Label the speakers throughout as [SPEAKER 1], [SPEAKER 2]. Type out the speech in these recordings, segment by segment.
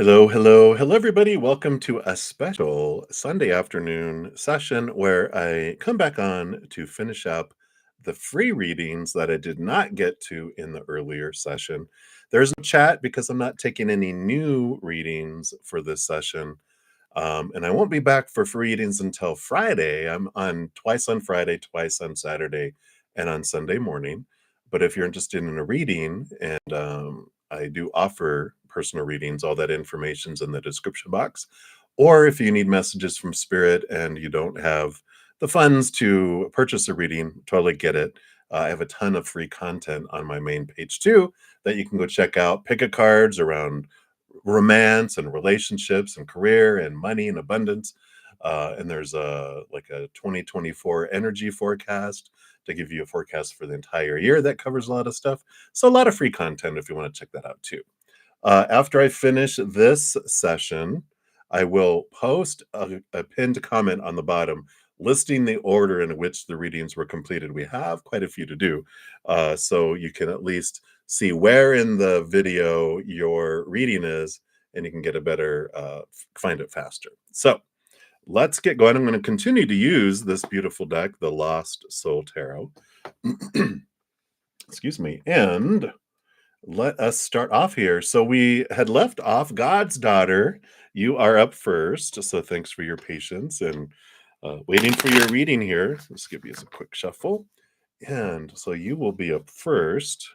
[SPEAKER 1] Hello, hello, hello, everybody. Welcome to a special Sunday afternoon session where I come back on to finish up the free readings that I did not get to in the earlier session. There's no chat because I'm not taking any new readings for this session. And I won't be back for free readings until Friday. I'm on twice on Friday, twice on Saturday, and on Sunday morning. But if you're interested in a reading, and I do offer personal readings, all that information's in the description box. Or if you need messages from Spirit and you don't have the funds to purchase a reading, totally get it. I have a ton of free content on my main page too that you can go check out. Pick a cards around romance and relationships and career and money and abundance. And there's a 2024 energy forecast to give you a forecast for the entire year that covers a lot of stuff. So a lot of free content if you want to check that out too. After I finish this session, I will post a pinned comment on the bottom listing the order in which the readings were completed. We have quite a few to do, so you can at least see where in the video your reading is, and you can get a better find it faster. So let's get going. I'm going to continue to use this beautiful deck, the Lost Soul Tarot. Excuse me. And let us start off here. So we had left off God's daughter. You are up first. So thanks for your patience and waiting for your reading here. Let's give you a quick shuffle. And so you will be up first.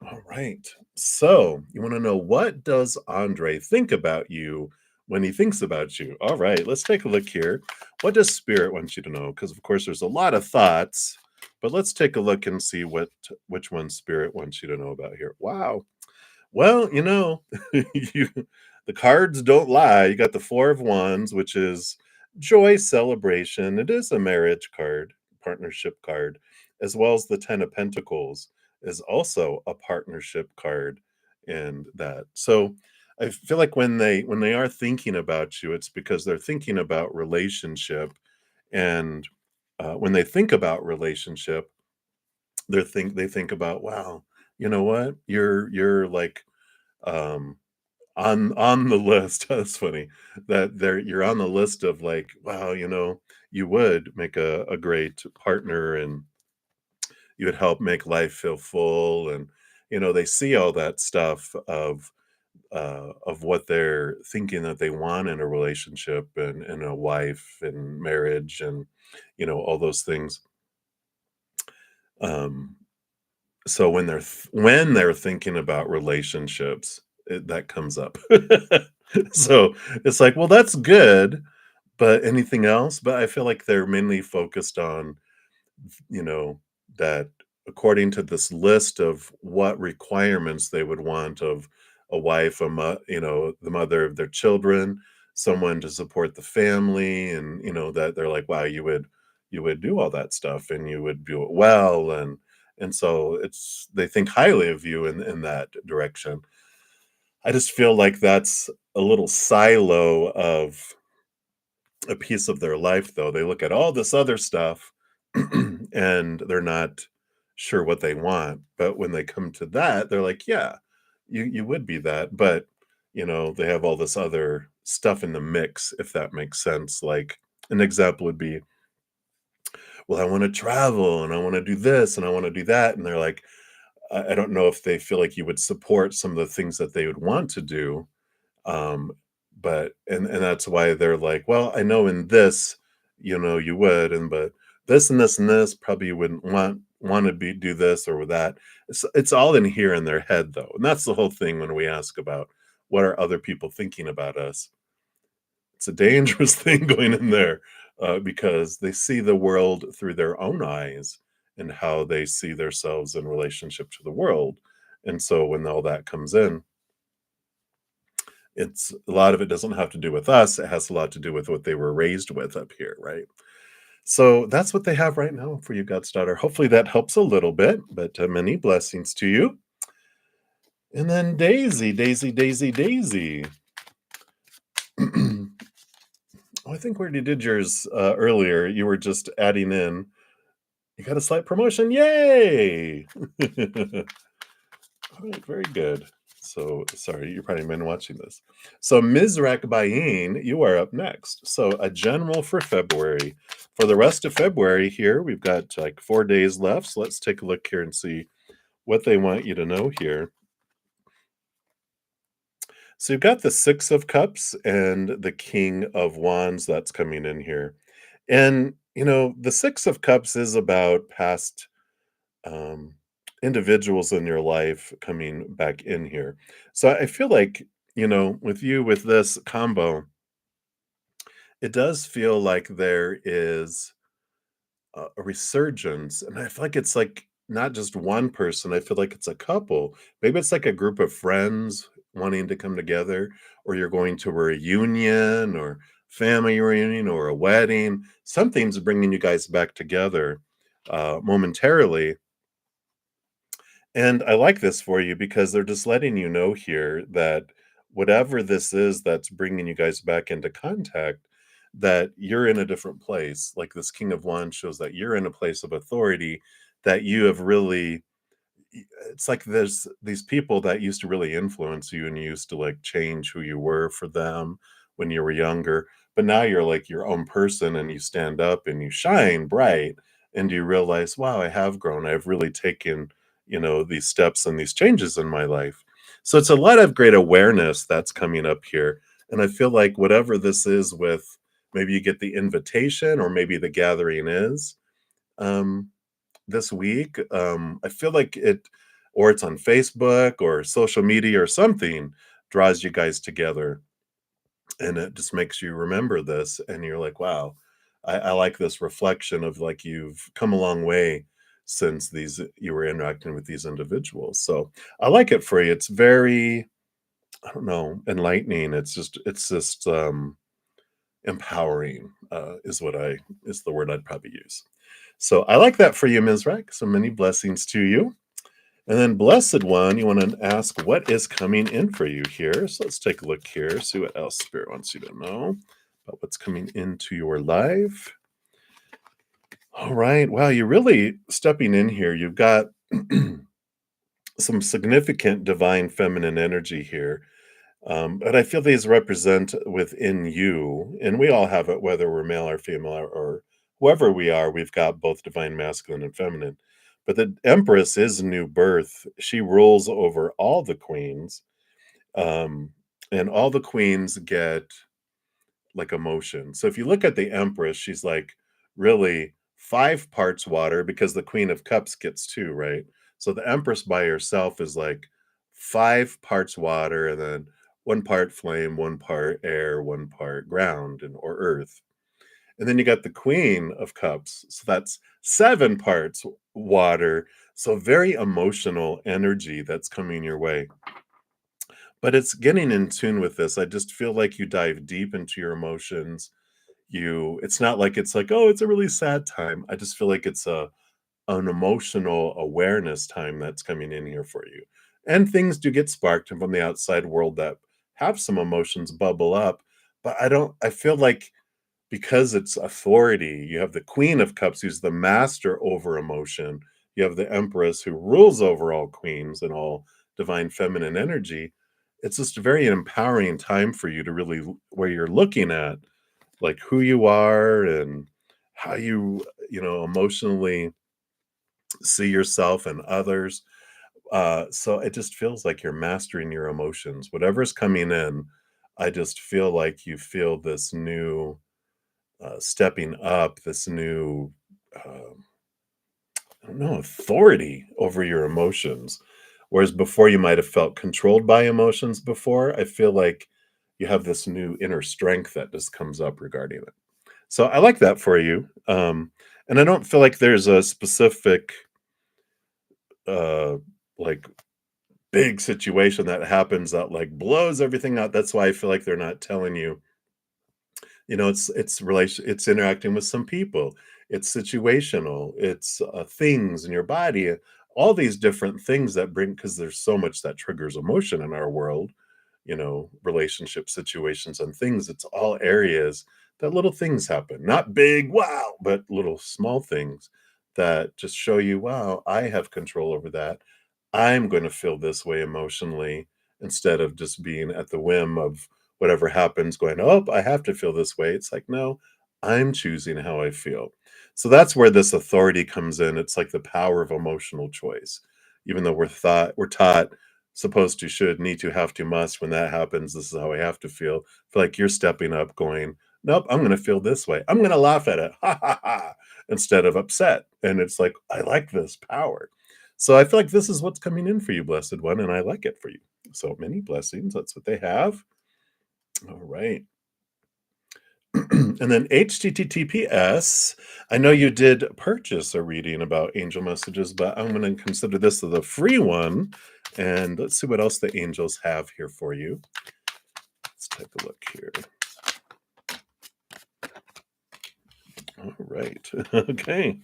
[SPEAKER 1] All right. So you want to know, what does Andre think about you when he thinks about you? All right, let's take a look here. What does Spirit want you to know? Because of course there's a lot of thoughts, but let's take a look and see which one Spirit wants you to know about here. Wow. Well, you, the cards don't lie. You got the Four of Wands, which is joy, celebration. It is a marriage card, partnership card, as well as the Ten of Pentacles is also a partnership card in that. So I feel like when they are thinking about you, it's because they're thinking about relationship. And when they think about relationship, they think about, wow, you know what? You're like um on the list. That's funny that you're on the list of like, wow, you would make a great partner, and you would help make life feel full. And they see all that stuff of what they're thinking that they want in a relationship and a wife and marriage, and all those things. um so when they're thinking about relationships, that comes up. So it's like, well, that's good, but anything else? But I feel like they're mainly focused on, you know, that according to this list of what requirements they would want of a wife, the mother of their children, someone to support the family, and that they're like, wow, you would do all that stuff, and you would do it well, and so they think highly of you in that direction. I just feel like that's a little silo of a piece of their life, though. They look at all this other stuff and they're not sure what they want. But when they come to that, they're like, yeah, you would be that. But, they have all this other stuff in the mix, if that makes sense. Like an example would be, well, I want to travel and I want to do this and I want to do that. And they're like, I don't know if they feel like you would support some of the things that they would want to do. um but and that's why they're like, well, I know in this, you would, and but this and this and this, probably you wouldn't want to be do this or that. It's all in here in their head, though, and that's the whole thing. When we ask about what are other people thinking about us, it's a dangerous thing going in there, because they see the world through their own eyes and how they see themselves in relationship to the world. And so when all that comes in, it's a lot of it doesn't have to do with us. It has a lot to do with what they were raised with up here, right? So that's what they have right now for you, God's daughter. Hopefully that helps a little bit, but many blessings to you. And then Daisy, Daisy, Daisy, Daisy. Oh, I think we already did yours earlier. You were just adding in. You got a slight promotion. Yay! All right, very good. So sorry, you've probably been watching this. So Mizrak Bayin, you are up next. So a general for February. For the rest of February here, we've got like 4 days left. So let's take a look here and see what they want you to know here. So you've got the Six of Cups and the King of Wands that's coming in here. And, the Six of Cups is about past um, individuals in your life coming back in here. So I feel like, with you with this combo, it does feel like there is a resurgence. And I feel like it's like not just one person, I feel like it's a couple. Maybe it's like a group of friends wanting to come together, or you're going to a reunion or family reunion or a wedding. Something's bringing you guys back together momentarily, and I like this for you because they're just letting you know here that whatever this is that's bringing you guys back into contact, that you're in a different place. Like this King of Wands shows that you're in a place of authority, that you have really it's like there's these people that used to really influence you and you used to like change who you were for them when you were younger, but now you're like your own person and you stand up and you shine bright, and you realize, wow, I have grown, I've really taken these steps and these changes in my life. So it's a lot of great awareness that's coming up here, and I feel like whatever this is, with maybe you get the invitation or maybe the gathering is um this week. I feel like it, or it's on Facebook or social media or something, draws you guys together, and it just makes you remember this. And you're like, wow, I like this reflection of like you've come a long way since these you were interacting with these individuals. So I like it for you. It's very, I don't know, enlightening. It's just empowering, is the word I'd probably use. So I like that for you, Mizrak. So many blessings to you. And then, Blessed One, you want to ask what is coming in for you here. So let's take a look here, see what else Spirit wants you to know about what's coming into your life. All right. Wow, you're really stepping in here. You've got some significant divine feminine energy here. But I feel these represent within you, and we all have it, whether we're male or female or whoever we are, we've got both divine masculine and feminine. But the Empress is new birth. She rules over all the queens, um, and all the queens get like emotion. So if you look at the Empress, she's like really 5 parts water, because the Queen of Cups gets 2, right? So the Empress by herself is like 5 parts water, and then 1 part flame, 1 part air, 1 part ground and or earth. And then you got the Queen of Cups. So that's 7 parts water. So very emotional energy that's coming your way. But it's getting in tune with this. I just feel like you dive deep into your emotions. It's not like it's like, oh, it's a really sad time. I just feel like it's an emotional awareness time that's coming in here for you. And things do get sparked from the outside world that have some emotions bubble up. But I feel like because it's authority, you have the Queen of Cups, who's the master over emotion. You have the Empress, who rules over all queens and all divine feminine energy. It's just a very empowering time for you to really, where you're looking at like who you are and how you emotionally see yourself and others. So it just feels like you're mastering your emotions. Whatever's coming in, I just feel like you feel this new stepping up, this new, I don't know, authority over your emotions. Whereas before you might have felt controlled by emotions before, I feel like you have this new inner strength that just comes up regarding it. So I like that for you. And I don't feel like there's a specific, uh, like big situation that happens that like blows everything out. That's why I feel like they're not telling you. It's interacting with some people. It's situational. It's things in your body. All these different things that bring, because there's so much that triggers emotion in our world. Relationship situations and things. It's all areas that little things happen, not big, wow, but little small things that just show you, wow, I have control over that. I'm going to feel this way emotionally. instead of just being at the whim of whatever happens, going, oh, I have to feel this way. It's like, no, I'm choosing how I feel. So that's where this authority comes in. It's like the power of emotional choice. Even though we're taught supposed to, should, need to, have to, must, when that happens, this is how I have to feel. I feel like you're stepping up, going, nope, I'm gonna feel this way. I'm gonna laugh at it. Ha ha ha. Instead of upset. And it's like, I like this power. So I feel like this is what's coming in for you, blessed one, and I like it for you. So many blessings. That's what they have. All right. And then HTTPS. I know you did purchase a reading about angel messages, but I'm going to consider this as a free one. And let's see what else the angels have here for you. Let's take a look here. All right. Okay.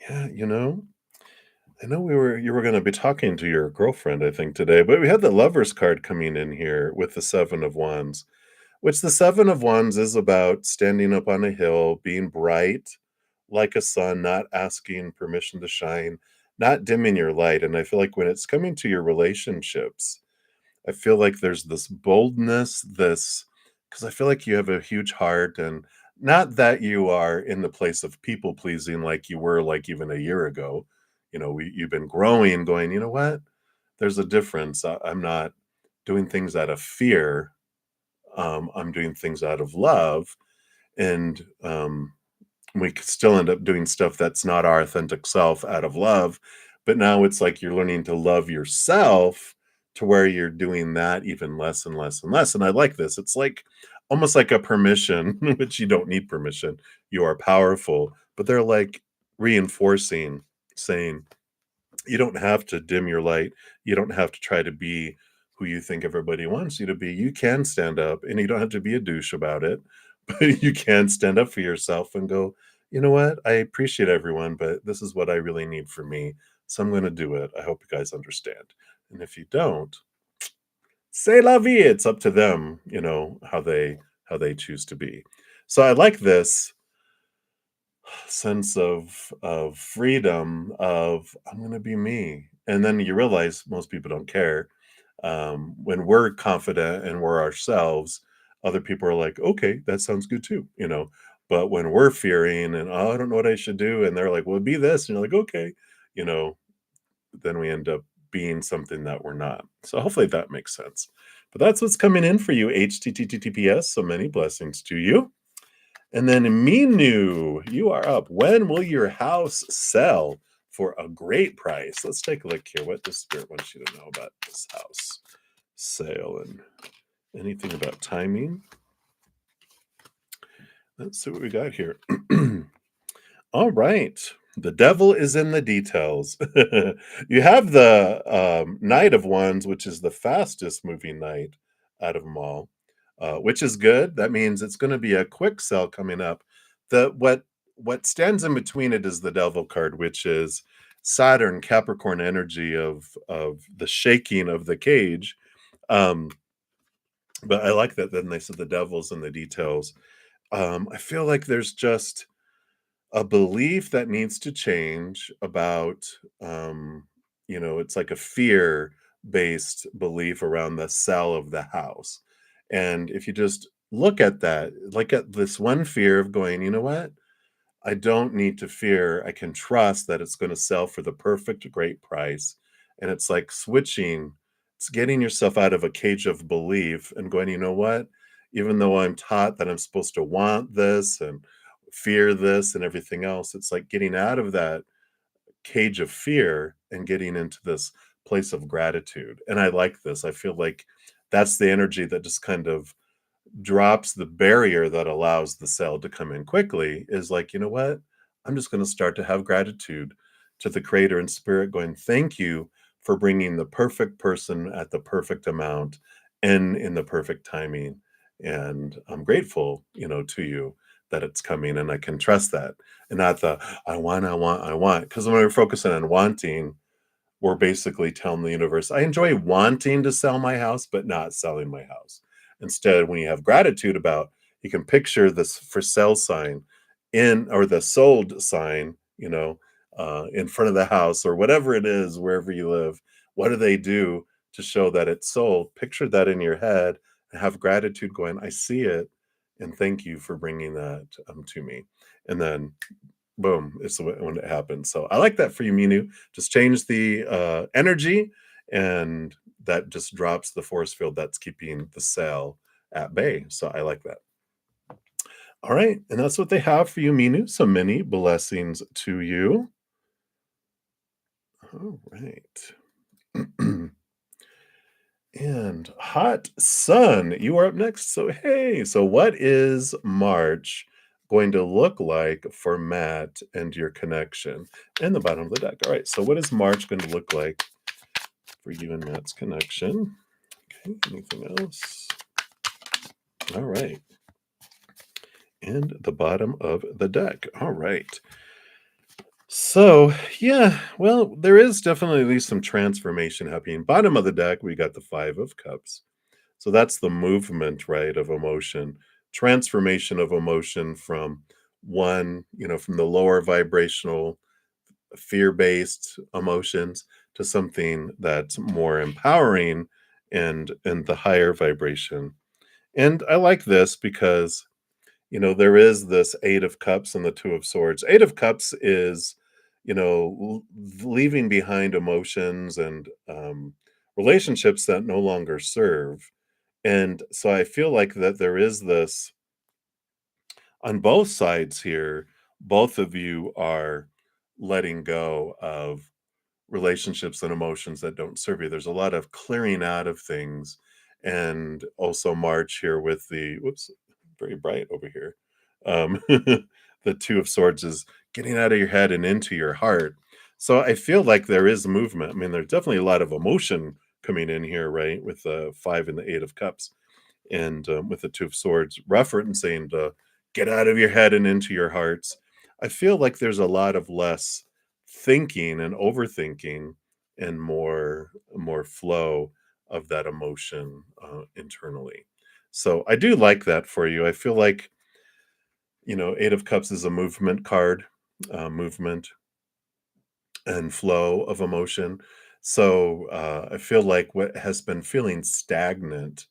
[SPEAKER 1] Yeah, I know you were going to be talking to your girlfriend, I think, today, but we had the lovers card coming in here with the 7 of wands, which the 7 of wands is about standing up on a hill, being bright like a sun, not asking permission to shine, not dimming your light. And I feel like when it's coming to your relationships, I feel like there's this boldness, this, because I feel like you have a huge heart, and not that you are in the place of people pleasing like you were like even a year ago. You've been growing, going, you know what? There's a difference. I'm not doing things out of fear. I'm doing things out of love. And we could still end up doing stuff that's not our authentic self out of love. But now it's like you're learning to love yourself to where you're doing that even less and less and less. And I like this. It's like almost like a permission, which you don't need permission. You are powerful, but they're like reinforcing, saying, you don't have to dim your light. You don't have to try to be who you think everybody wants you to be. You can stand up, and you don't have to be a douche about it, but you can stand up for yourself and go, you know what? I appreciate everyone, but this is what I really need for me. So I'm going to do it. I hope you guys understand. And if you don't, say la vie. It's up to them, how they choose to be. So I like this sense of freedom of, I'm gonna be me. And then you realize most people don't care. When we're confident and we're ourselves, other people are like, okay, that sounds good too. But when we're fearing and, oh, I don't know what I should do, and they're like, well, be this, and you're like, okay, you know, then we end up being something that we're not. So hopefully that makes sense. But that's what's coming in for you, HTTPS. So many blessings to you. And then Minu, you are up. When will your house sell for a great price? Let's take a look here. What does Spirit want you to know about this house sale and anything about timing? Let's see what we got here. All right. The devil is in the details. You have the Knight of Wands, which is the fastest moving knight out of them all, which is good. That means it's going to be a quick sell coming up. What stands in between it is the devil card, which is Saturn, Capricorn energy of the shaking of the cage. Um, but I like that. Then they said the devil's in the details. I feel like there's just a belief that needs to change about it's like a fear based belief around the sell of the house. And if you just look at that, like at this one fear of going, you know what, I don't need to fear, I can trust that it's going to sell for the perfect great price. And it's like switching, it's getting yourself out of a cage of belief and going, you know what, even though I'm taught that I'm supposed to want this and fear this and everything else, it's like getting out of that cage of fear and getting into this place of gratitude. And I like this. I feel like that's the energy that just kind of drops the barrier that allows the cell to come in quickly, is like, you know what? I'm just going to start to have gratitude to the creator and spirit, going, thank you for bringing the perfect person at the perfect amount and in the perfect timing. And I'm grateful, to you that it's coming, and I can trust that, and not the I want. Because when we're focusing on wanting, we're basically telling the universe, I enjoy wanting to sell my house, but not selling my house. Instead, when you have gratitude about, you can picture this for sale sign or the sold sign, in front of the house or whatever it is, wherever you live. What do they do to show that it's sold, picture that in your head and have gratitude going, I see it. And thank you for bringing that to me. And then boom, it's when it happens. So I like that for you, Minu. Just change the energy, and that just drops the force field that's keeping the cell at bay. So I like that. All right, and that's what they have for you, Minu. So many blessings to you. All right. And Hot Sun, you are up next. So, hey, so what is March going to look like for Matt and your connection? And the bottom of the deck. All right, so what is March going to look like for you and Matt's connection? Okay, anything else? All right. And the bottom of the deck. All right. So, yeah, well, there is definitely at least some transformation happening. Bottom of the deck, we got the Five of Cups. So that's the movement, right, of emotion, transformation of emotion from one, from the lower vibrational, fear-based emotions to something that's more empowering and the higher vibration. And I like this because, there is this Eight of Cups and the Two of Swords. Eight of Cups is, leaving behind emotions and relationships that no longer serve. And so I feel like that there is this on both sides here, both of you are letting go of relationships and emotions that don't serve you. There's a lot of clearing out of things. And also March here with the whoops, very bright over here. The Two of Swords is getting out of your head and into your heart. So I feel like there is movement. I mean, there's definitely a lot of emotion coming in here, right? With the Five and the Eight of Cups and with the Two of Swords, referencing to get out of your head and into your hearts. I feel like there's a lot of less thinking and overthinking and more flow of that emotion internally. So I do like that for you. I feel like Eight of Cups is a movement card, movement and flow of emotion. So I feel like what has been feeling stagnant.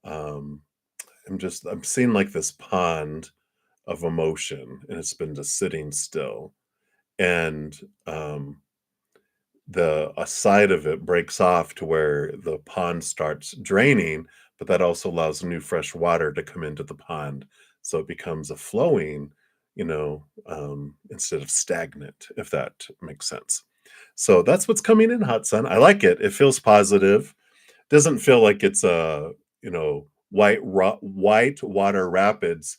[SPEAKER 1] Um, I'm seeing like this pond of emotion, and it's been just sitting still. And the a side of it breaks off to where the pond starts draining, but that also allows new fresh water to come into the pond. So it becomes a flowing, instead of stagnant, if that makes sense. So that's what's coming in, Hot Sun. I like it. It feels positive. Doesn't feel like it's a, white water rapids,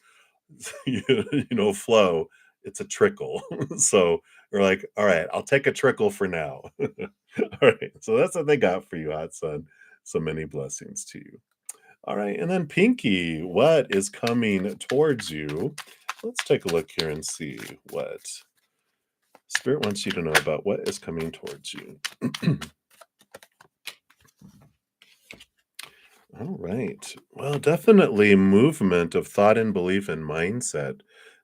[SPEAKER 1] flow. It's a trickle. So we're like, all right, I'll take a trickle for now. All right. So that's what they got for you, Hot Sun. So many blessings to you. All right. And then Pinky, what is coming towards you? Let's take a look here and see what Spirit wants you to know about what is coming towards you. All right. Well, definitely movement of thought and belief and mindset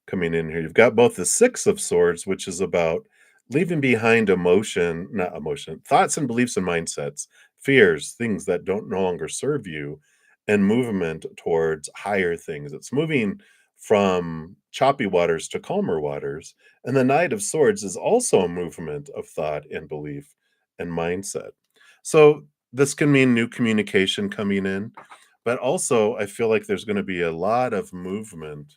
[SPEAKER 1] coming in here. You've got both the Six of Swords, which is about leaving behind not emotion, thoughts and beliefs and mindsets, fears, things that don't no longer serve you, and movement towards higher things. It's moving from choppy waters to calmer waters. And the Knight of Swords is also a movement of thought and belief and mindset. So this can mean new communication coming in, but also I feel like there's going to be a lot of movement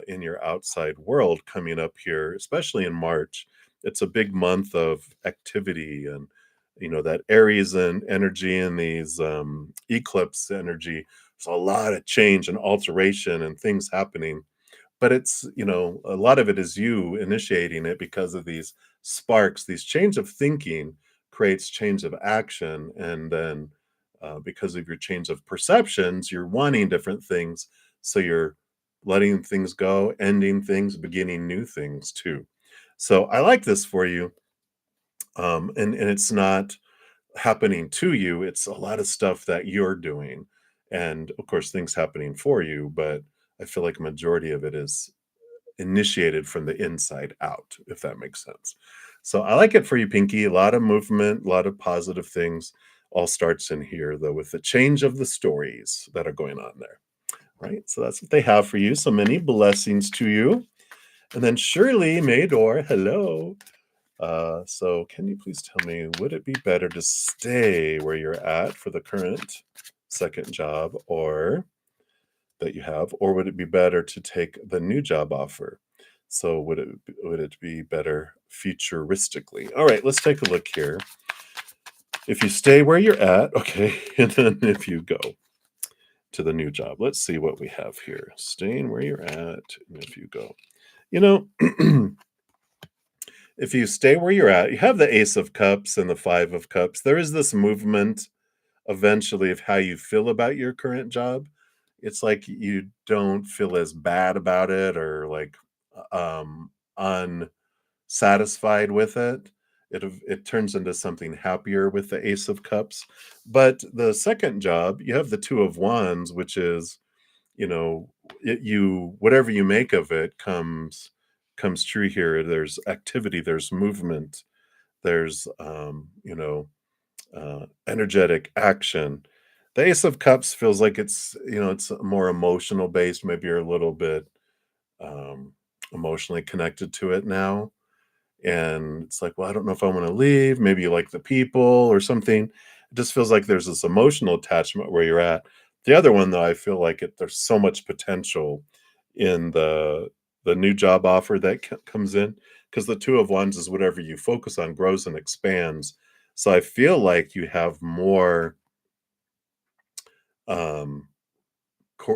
[SPEAKER 1] in your outside world coming up here, especially in March. It's a big month of activity and that Aries and energy and these eclipse energy. There's a lot of change and alteration and things happening, but it's a lot of it is you initiating it because of these sparks. These change of thinking creates change of action, and then because of your change of perceptions, you're wanting different things, so you're letting things go, ending things, beginning new things too. So I like this for you. And it's not happening to you, it's a lot of stuff that you're doing, and of course things happening for you, but I feel like a majority of it is initiated from the inside out, if that makes sense. So I like it for you, Pinky. A lot of movement, a lot of positive things. all starts in here, though, with the change of the stories that are going on there, right? So that's what they have for you. So many blessings to you. And then Shirley Mador, hello. So can you please tell me, would it be better to stay where you're at for the current second job or that you have, or would it be better to take the new job offer? So would it be better futuristically? All right, let's take a look here. If you stay where you're at, okay, and then if you go to the new job, let's see what we have here. Staying where you're at, and if you go, you know, if you stay where you're at, you have the Ace of Cups and the Five of Cups. There is this movement eventually of how you feel about your current job. It's like you don't feel as bad about it or like unsatisfied with it. It turns into something happier with the Ace of Cups. But the second job, you have the Two of Wands, which is, you know, you whatever you make of it comes true here. There's activity, there's movement, there's energetic action. The Ace of Cups feels like it's more emotional based. Maybe you're a little bit um, emotionally connected to it now, and it's like, well, I don't know if I want to leave. Maybe you like the people or something. It just feels like there's this emotional attachment where you're at. The other one, though, I feel like there's so much potential in the new job offer that comes in, because the Two of Wands is whatever you focus on grows and expands. So I feel like you have more um,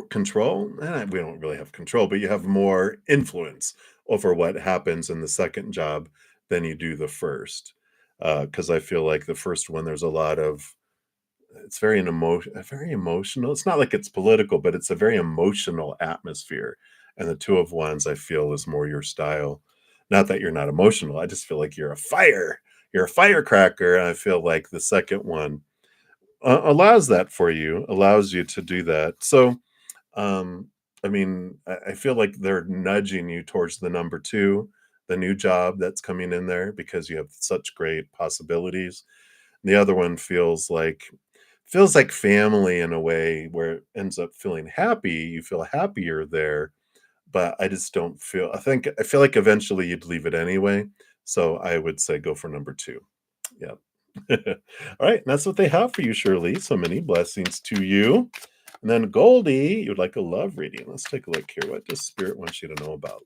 [SPEAKER 1] control. We don't really have control, but you have more influence over what happens in the second job than you do the first. Because I feel like the first one, there's a lot of it's very emotional. It's not like it's political, but it's a very emotional atmosphere. And the Two of Wands, I feel, is more your style. Not that you're not emotional. I just feel like you're a firecracker. And I feel like the second one allows that for you, allows you to do that. So, um, I mean, I feel like they're nudging you towards the number two, the new job that's coming in there because you have such great possibilities. The other one feels like family in a way where it ends up feeling happy. You feel happier there, but I just don't feel. I feel like eventually you'd leave it anyway. So I would say go for number two. Yeah. All right, and that's what they have for you, Shirley. So many blessings to you. And then Goldie, you'd like a love reading. Let's take a look here. What does Spirit want you to know about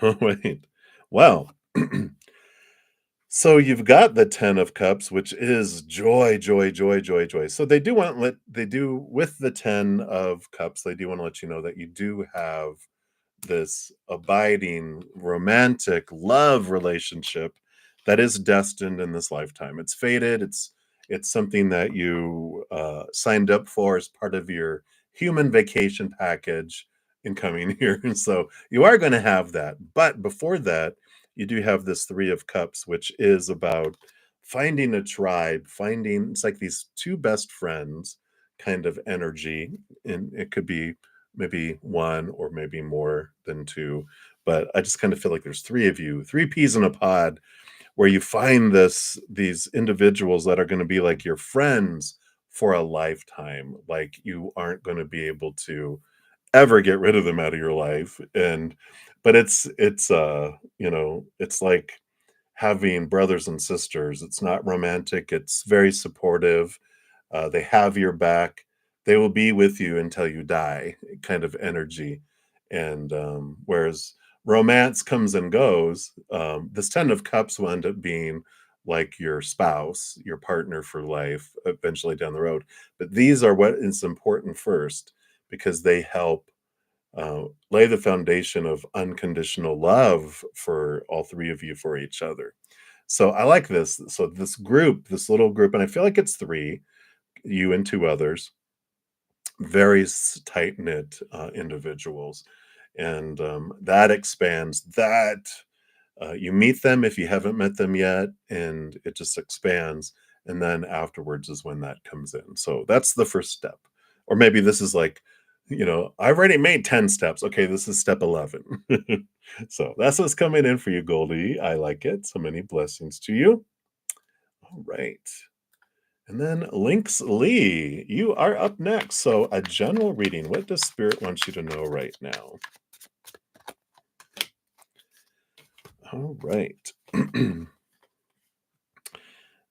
[SPEAKER 1] love? Wait. Well, so you've got the 10 of cups, which is joy, joy, joy, joy, joy. So they do with the 10 of cups, they do want to let you know that you do have this abiding romantic love relationship that is destined in this lifetime. It's fated. It's something that you signed up for as part of your human vacation package in coming here. And so you are going to have that. But before that, you do have this Three of Cups, which is about finding a tribe, finding it's like these two best friends kind of energy. And it could be maybe one or maybe more than two. But I just kind of feel like there's three of you, three peas in a pod, where you find these individuals that are going to be like your friends for a lifetime. Like you aren't going to be able to ever get rid of them out of your life. And but it's like having brothers and sisters. It's not romantic, it's very supportive. They have your back. They will be with you until you die, kind of energy. And whereas romance comes and goes, this Ten of Cups will end up being like your spouse, your partner for life, eventually down the road. But these are what is important first because they help lay the foundation of unconditional love for all three of you for each other. So I like this. So this little group, and I feel like it's three, you and two others, very tight knit individuals, and that expands. That you meet them if you haven't met them yet, and it just expands. And then afterwards is when that comes in. So that's the first step. Or maybe this is like, I've already made 10 steps. Okay, this is step 11. So that's what's coming in for you, Goldie. I like it. So many blessings to you. Right. And then Lynx Lee, you are up next. So, a general reading. What does Spirit want you to know right now? All right.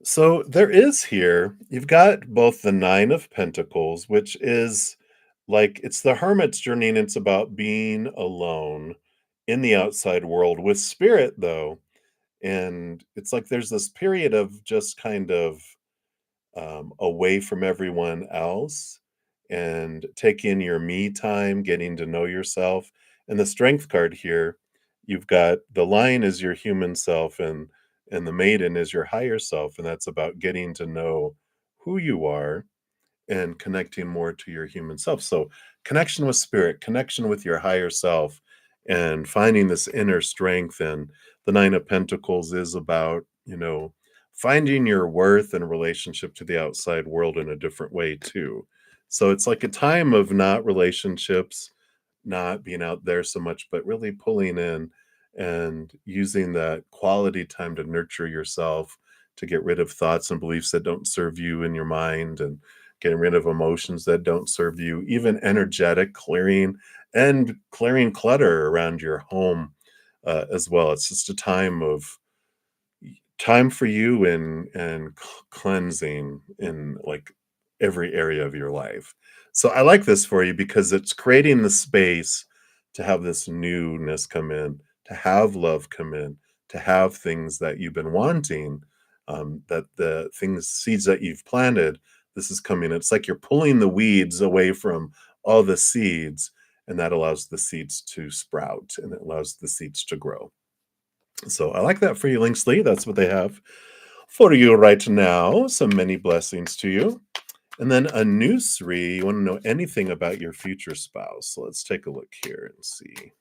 [SPEAKER 1] So, there is here, you've got both the Nine of Pentacles, which is like it's the hermit's journey, and it's about being alone in the outside world with Spirit, though. And it's like there's this period of just kind of away from everyone else and taking your me time, getting to know yourself. And the strength card here, you've got the lion is your human self and the maiden is your higher self. And that's about getting to know who you are and connecting more to your human self. So, connection with spirit, connection with your higher self, and finding this inner strength. And the Nine of Pentacles is about, finding your worth in relationship to the outside world in a different way, too. So, it's like a time of not relationships, not being out there so much, but really pulling in and using that quality time to nurture yourself, to get rid of thoughts and beliefs that don't serve you in your mind, and getting rid of emotions that don't serve you, even energetic clearing and clearing clutter around your home as well. It's just a time for you and cleansing in like every area of your life. So I like this for you because it's creating the space to have this newness come in, to have love come in, to have things that you've been wanting, that the things, seeds that you've planted, this is coming. It's like you're pulling the weeds away from all the seeds, and that allows the seeds to sprout and it allows the seeds to grow. So I like that for you, Linksley. That's what they have for you right now. So many blessings to you. And then a new three, you want to know anything about your future spouse. So let's take a look here and see.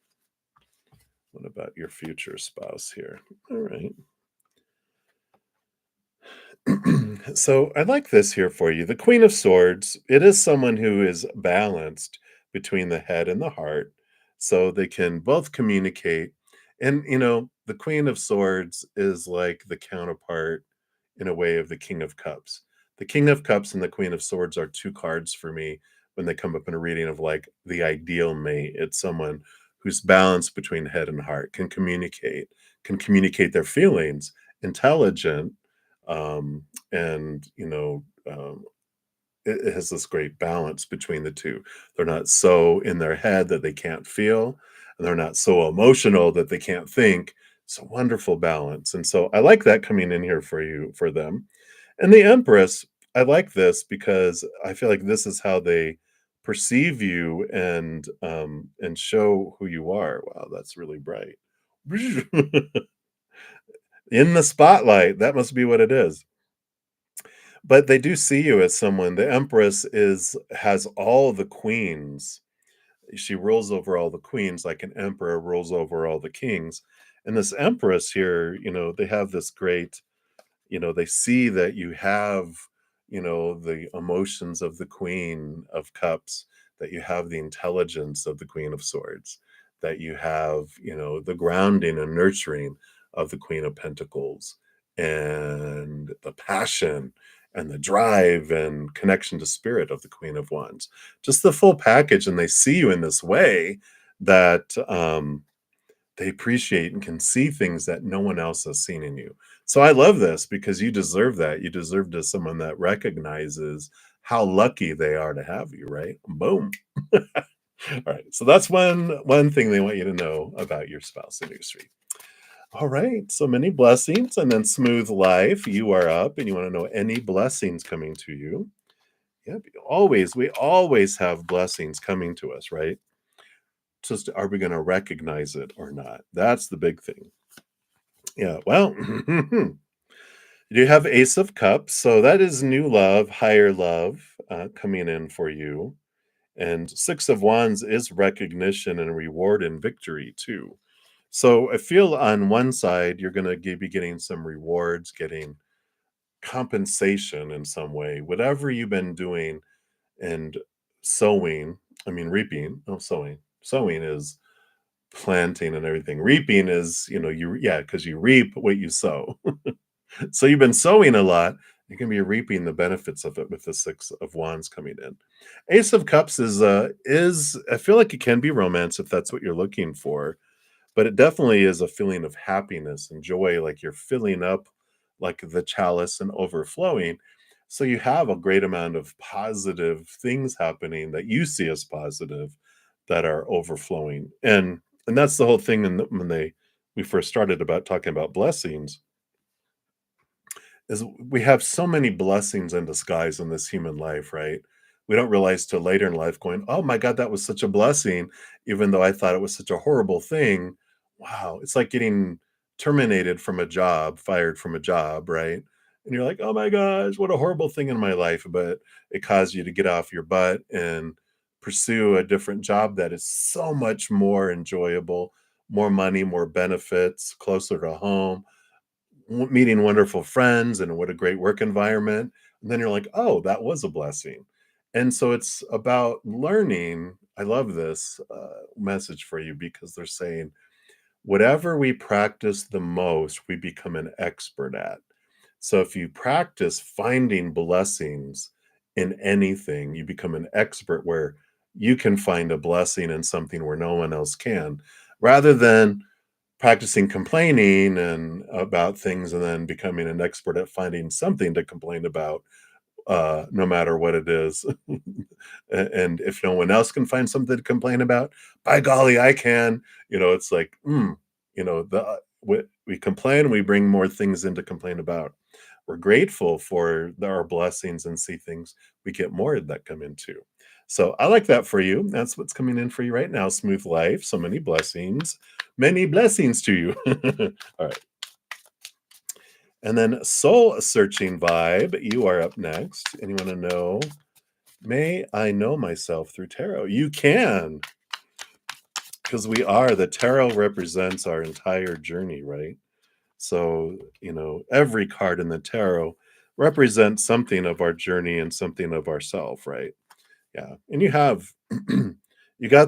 [SPEAKER 1] What about your future spouse here? All right. So I like this here for you. The Queen of Swords, it is someone who is balanced between the head and the heart. So they can both communicate. And, the Queen of Swords is like the counterpart in a way of the King of Cups. The King of Cups and the Queen of Swords are two cards for me when they come up in a reading of like the ideal mate. It's someone who's balanced between head and heart, can communicate their feelings, intelligent, and it has this great balance between the two. They're not so in their head that they can't feel, and they're not so emotional that they can't think. It's a wonderful balance, and so I like that coming in here for you, for them. And the Empress, I like this because I feel like this is how they perceive you and show who you are. Wow, that's really bright. In the spotlight, that must be what it is. But they do see you as someone, the Empress has all the queens. She rules over all the queens like an emperor rules over all the kings. And this Empress here, they have this great, they see that you have, the emotions of the Queen of Cups, that you have the intelligence of the Queen of Swords, that you have, the grounding and nurturing of the Queen of Pentacles, and the passion and the drive and connection to spirit of the Queen of Wands. Just the full package. And they see you in this way that they appreciate and can see things that no one else has seen in you. So I love this because you deserve that. You deserve to someone that recognizes how lucky they are to have you, right? Boom. All right. So that's one thing they want you to know about your spouse industry. All right. So many blessings, and then smooth life. You are up and you want to know any blessings coming to you. Yeah, we always have blessings coming to us, right? Just are we going to recognize it or not? That's the big thing. Yeah, well, you have Ace of Cups, so that is new love, higher love coming in for you. And Six of Wands is recognition and reward and victory too. So I feel on one side, you're going to be getting some rewards, getting compensation in some way, whatever you've been doing and sowing. I mean, reaping, no, sowing. Sowing is planting and everything. Reaping is, because you reap what you sow. So you've been sowing a lot. You're gonna be reaping the benefits of it with the 6 of Wands coming in. Ace of Cups is I feel like it can be romance if that's what you're looking for, but it definitely is a feeling of happiness and joy, like you're filling up like the chalice and overflowing. So you have a great amount of positive things happening that you see as positive that are overflowing. And that's the whole thing when they we first started about talking about blessings is we have so many blessings in disguise in this human life, right? We don't realize till later in life going, "Oh my god, that was such a blessing, even though I thought it was such a horrible thing." Wow, it's like getting terminated from a job, fired from a job, right? And you're like, "Oh my gosh, what a horrible thing in my life," but it caused you to get off your butt and pursue a different job that is so much more enjoyable, more money, more benefits, closer to home, meeting wonderful friends and what a great work environment. And then you're like, oh, that was a blessing. And so it's about learning. I love this message for you because they're saying, whatever we practice the most, we become an expert at. So if you practice finding blessings in anything, you become an expert where you can find a blessing in something where no one else can, rather than practicing complaining and about things and then becoming an expert at finding something to complain about, no matter what it is. And if no one else can find something to complain about, by golly, I can. It's like, we complain, we bring more things in to complain about. We're grateful for our blessings and see things, we get more that come into. So I like that for you. That's what's coming in for you right now. Smooth life, so many blessings to you. All right. And then soul searching vibe, you are up next. And you want to know, may I know myself through tarot? You can, because the tarot represents our entire journey, right? So, every card in the tarot represents something of our journey and something of ourself, right? Yeah, and you got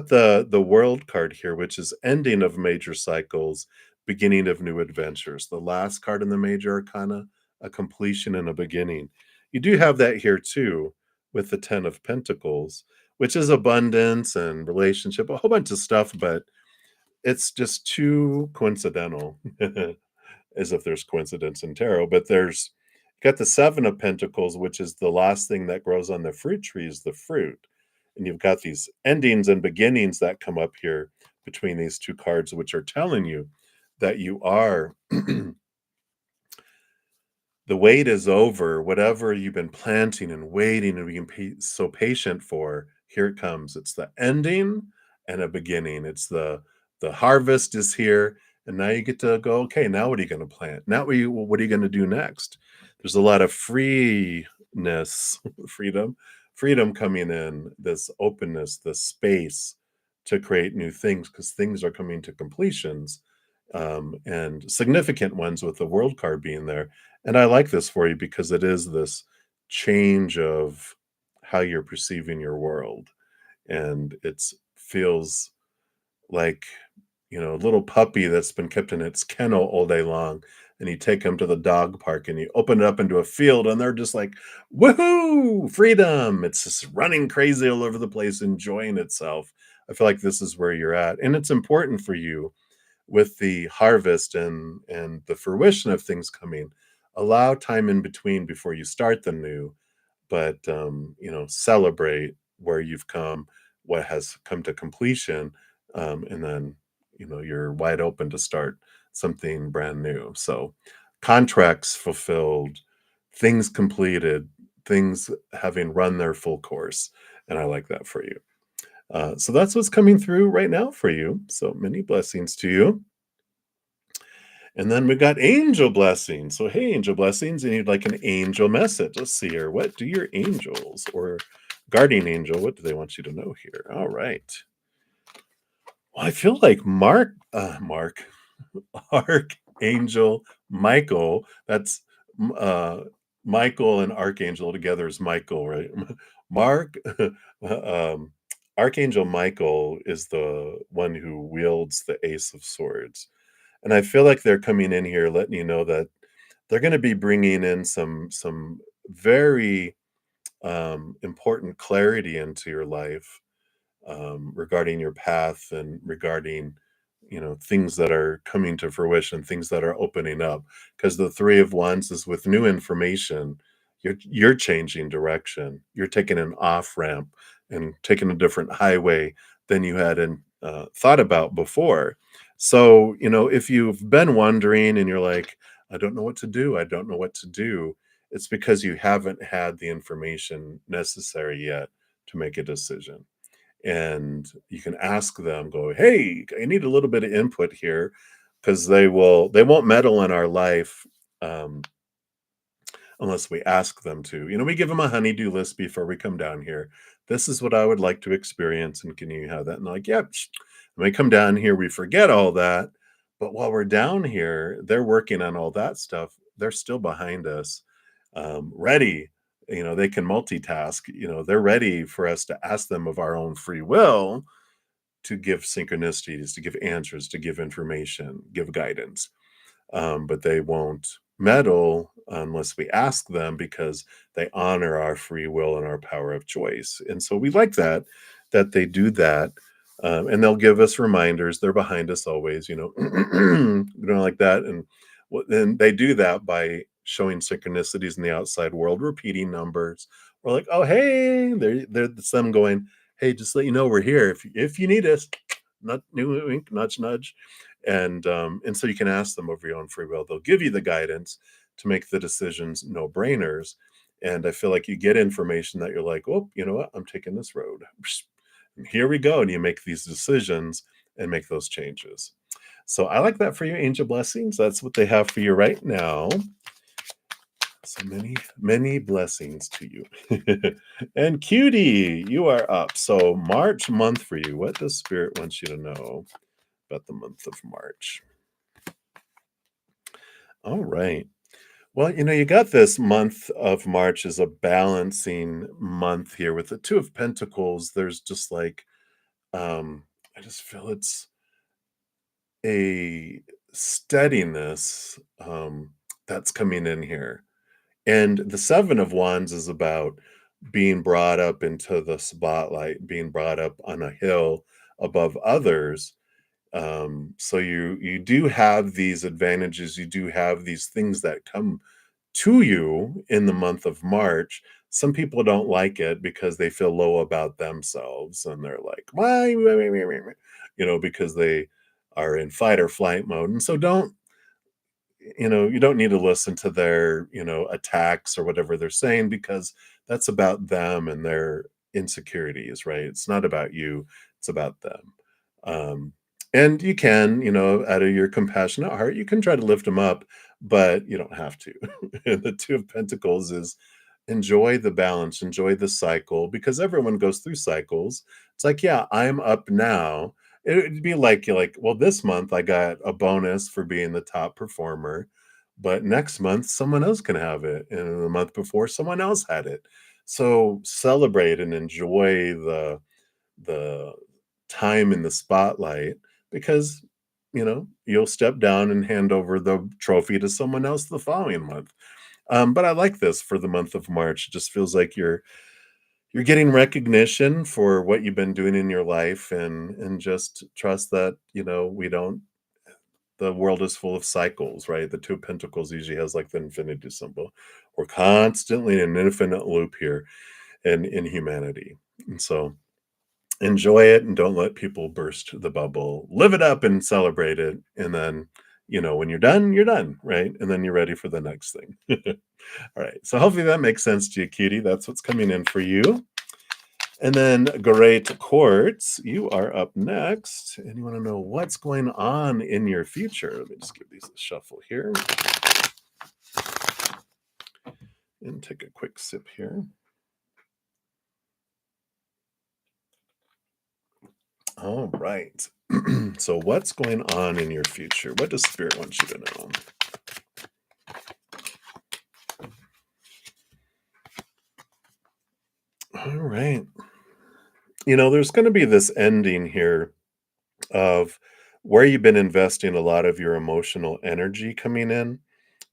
[SPEAKER 1] the world card here, which is ending of major cycles, beginning of new adventures. The last card in the major arcana, a completion and a beginning. You do have that here too with the 10 of pentacles, which is abundance and relationship, a whole bunch of stuff, but it's just too coincidental. As if there's coincidence in tarot, but there's got the 7 of pentacles, which is the last thing that grows on the fruit tree is the fruit. And you've got these endings and beginnings that come up here between these two cards, which are telling you that you are the wait is over. Whatever you've been planting and waiting and being so patient for, here it comes. It's the ending and a beginning. It's the harvest is here, and now you get to go. Okay, now what are you going to plant? Now what are you going to do next? There's a lot of freeness, freedom coming in. This openness, this space to create new things because things are coming to completions, and significant ones with the world card being there. And I like this for you because it is this change of how you're perceiving your world. And it feels like, a little puppy that's been kept in its kennel all day long. And you take them to the dog park and you open it up into a field and they're just like, woohoo, freedom. It's just running crazy all over the place, enjoying itself. I feel like this is where you're at. And it's important for you with the harvest and the fruition of things coming. Allow time in between before you start the new, but celebrate where you've come, what has come to completion, and then you're wide open to start something brand new. So contracts fulfilled, things completed, things having run their full course, and I like that for you. So that's what's coming through right now for you. So many blessings to you. And then we got angel blessings. So, hey, angel blessings, and you'd like an angel message. Let's see here. What do your angels or guardian angel, what do they want you to know here? All right. Well, I feel like Archangel Michael, that's uh, Michael and Archangel together is Michael, right? Mark, um, Archangel Michael is the one who wields the Ace of Swords. And I feel like they're coming in here letting you know that they're going to be bringing in some very important clarity into your life, regarding your path and regarding, things that are coming to fruition, things that are opening up. Because the Three of Wands is with new information. You're changing direction. You're taking an off ramp and taking a different highway than you had thought about before. So, if you've been wondering and you're like, I don't know what to do, I don't know what to do, it's because you haven't had the information necessary yet to make a decision. And you can ask them, go, hey, I need a little bit of input here, because they won't meddle in our life, um, unless we ask them to. We give them a honeydew list before we come down here. This is what I would like to experience, and can you have that? And like, yep. When we come down here, we forget all that. But while we're down here, they're working on all that stuff. They're still behind us, ready. They can multitask. They're ready for us to ask them of our own free will to give synchronicities, to give answers, to give information, give guidance. But they won't meddle unless we ask them, because they honor our free will and our power of choice. And so we like that they do that. And they'll give us reminders. They're behind us always, like that. And then they do that by showing synchronicities in the outside world, repeating numbers. We're like, oh, hey, it's them going, hey, just let you know we're here. If you need us, not new wink, nudge, nudge. And so you can ask them over your own free will. They'll give you the guidance to make the decisions no brainers. And I feel like you get information that you're like, oh, you know what? I'm taking this road. And here we go. And you make these decisions and make those changes. So I like that for you, angel blessings. That's what they have for you right now. So many, many blessings to you. And Cutie, you are up. So March month for you. What does Spirit want you to know about the month of March? All right. Well, you got this month of March as a balancing month here with the Two of Pentacles. There's just like, I just feel it's a steadiness, that's coming in here. And the Seven of Wands is about being brought up into the spotlight, being brought up on a hill above others. So you do have these advantages, you do have these things that come to you in the month of March. Some people don't like it because they feel low about themselves and they're like, why, because they are in fight or flight mode. And so you don't need to listen to their, attacks or whatever they're saying, because that's about them and their insecurities, right? It's not about you, it's about them. Um, and you can, out of your compassionate heart, you can try to lift them up, but you don't have to. And the Two of Pentacles is enjoy the balance, enjoy the cycle, because everyone goes through cycles. It's like, yeah, I'm up now. It'd be like you're like, well, this month I got a bonus for being the top performer, but next month someone else can have it, and the month before someone else had it. So celebrate and enjoy the time in the spotlight, because you'll step down and hand over the trophy to someone else the following month. But I like this for the month of March. It just feels like you're getting recognition for what you've been doing in your life, and just trust that, we don't the world is full of cycles, right? The Two of Pentacles usually has like the infinity symbol. We're constantly in an infinite loop here in humanity. And so enjoy it and don't let people burst the bubble. Live it up and celebrate it. And then, when you're done, right? And then you're ready for the next thing. All right. So hopefully that makes sense to you, cutie. That's what's coming in for you. And then Great Quartz, you are up next. And you want to know what's going on in your future. Let me just give these a shuffle here and take a quick sip here. All right. So what's going on in your future? What does Spirit want you to know? All right. There's going to be this ending here of where you've been investing a lot of your emotional energy coming in.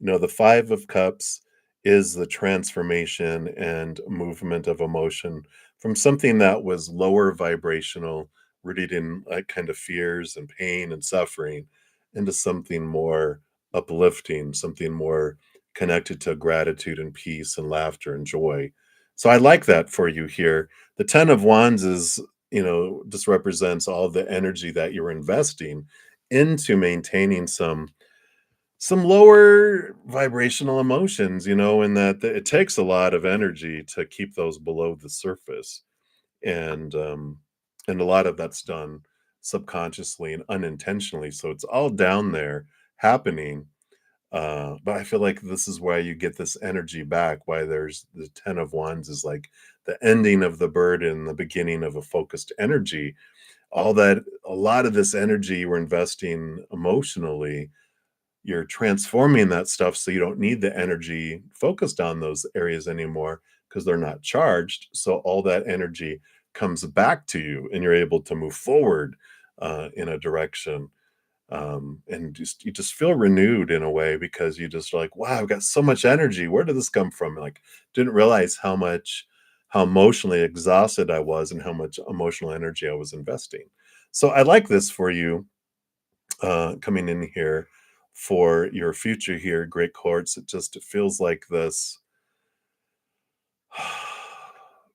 [SPEAKER 1] The Five of Cups is the transformation and movement of emotion from something that was lower vibrational, rooted in like kind of fears and pain and suffering, into something more uplifting, something more connected to gratitude and peace and laughter and joy. So I like that for you here. The 10 of Wands is, just represents all the energy that you're investing into maintaining some lower vibrational emotions, and that it takes a lot of energy to keep those below the surface. And a lot of that's done subconsciously and unintentionally. So it's all down there happening. But I feel like this is why you get this energy back, why there's the 10 of Wands is like the ending of the burden, the beginning of a focused energy. All that, a lot of this energy you were investing emotionally, you're transforming that stuff so you don't need the energy focused on those areas anymore because they're not charged. So all that energy comes back to you and you're able to move forward in a direction. And just you just feel renewed in a way because you just like, wow, I've got so much energy. Where did this come from? Like, didn't realize how emotionally exhausted I was and how much emotional energy I was investing. So I like this for you coming in here for your future here, great courts. It feels like this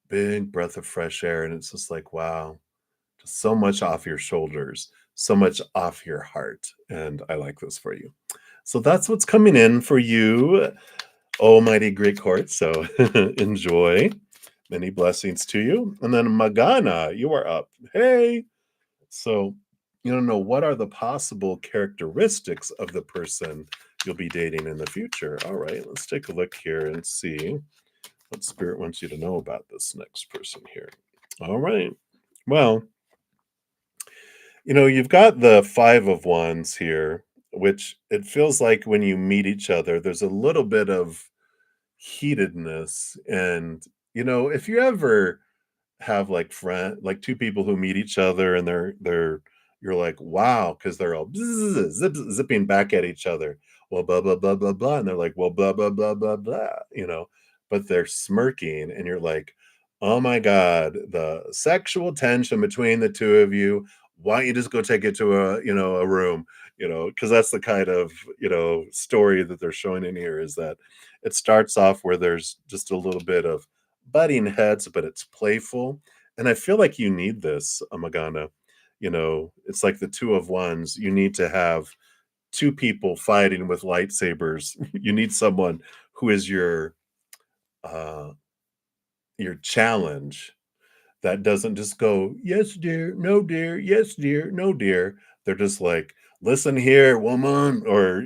[SPEAKER 1] big breath of fresh air, and it's just like, wow, just so much off your shoulders, so much off your heart, and I like this for you. So that's what's coming in for you, almighty great court. So enjoy. Many blessings to you. And then Magana, you are up. Hey. So, you don't know what are the possible characteristics of the person you'll be dating in the future. All right, let's take a look here and see what spirit wants you to know about this next person here. All right. Well, you've got the 5 of Wands here, which it feels like when you meet each other, there's a little bit of heatedness. And, if you ever have like two people who meet each other and they're you're like, wow, because they're all zipping back at each other. Well, blah blah blah blah blah, and they're like, well, blah blah blah blah blah, but they're smirking, and you're like, oh my god, the sexual tension between the two of you. Why don't you just go take it to a room, because that's the kind of story that they're showing in here, is that it starts off where there's just a little bit of butting heads, but it's playful. And I feel like you need this, Amagana. It's like the two of wands. You need to have two people fighting with lightsabers. You need someone who is uh your challenge, that doesn't just go, yes, dear, no, dear, yes, dear, no, dear. They're just like, listen here, woman, or,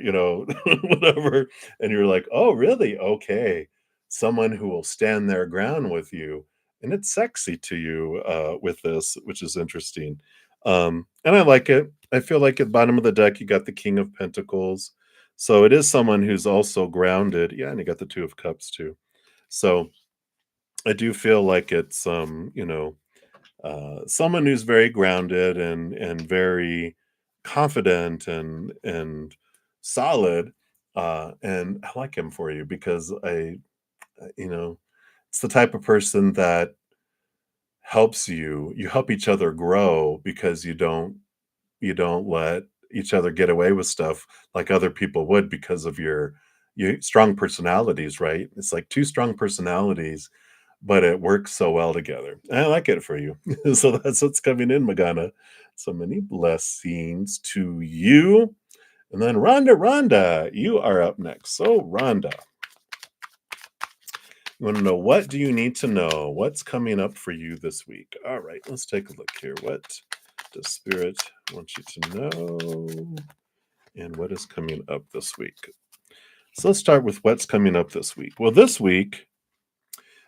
[SPEAKER 1] whatever. And you're like, oh, really? Okay. Someone who will stand their ground with you. And it's sexy to you with this, which is interesting. And I like it. I feel like at the bottom of the deck, you got the King of Pentacles. So it is someone who's also grounded. Yeah. And you got the Two of Cups too. So I do feel like it's, someone who's very grounded and very confident and solid. And I like him for you because it's the type of person that you help each other grow because you don't let each other get away with stuff like other people would because of your strong personalities, right? It's like two strong personalities, but it works so well together. I like it for you. So that's what's coming in, Magana. So many blessings to you. And then Rhonda, you are up next. So Rhonda, you want to know, what do you need to know? What's coming up for you this week? All right, let's take a look here. What does Spirit want you to know? And what is coming up this week? So let's start with what's coming up this week. Well, this week,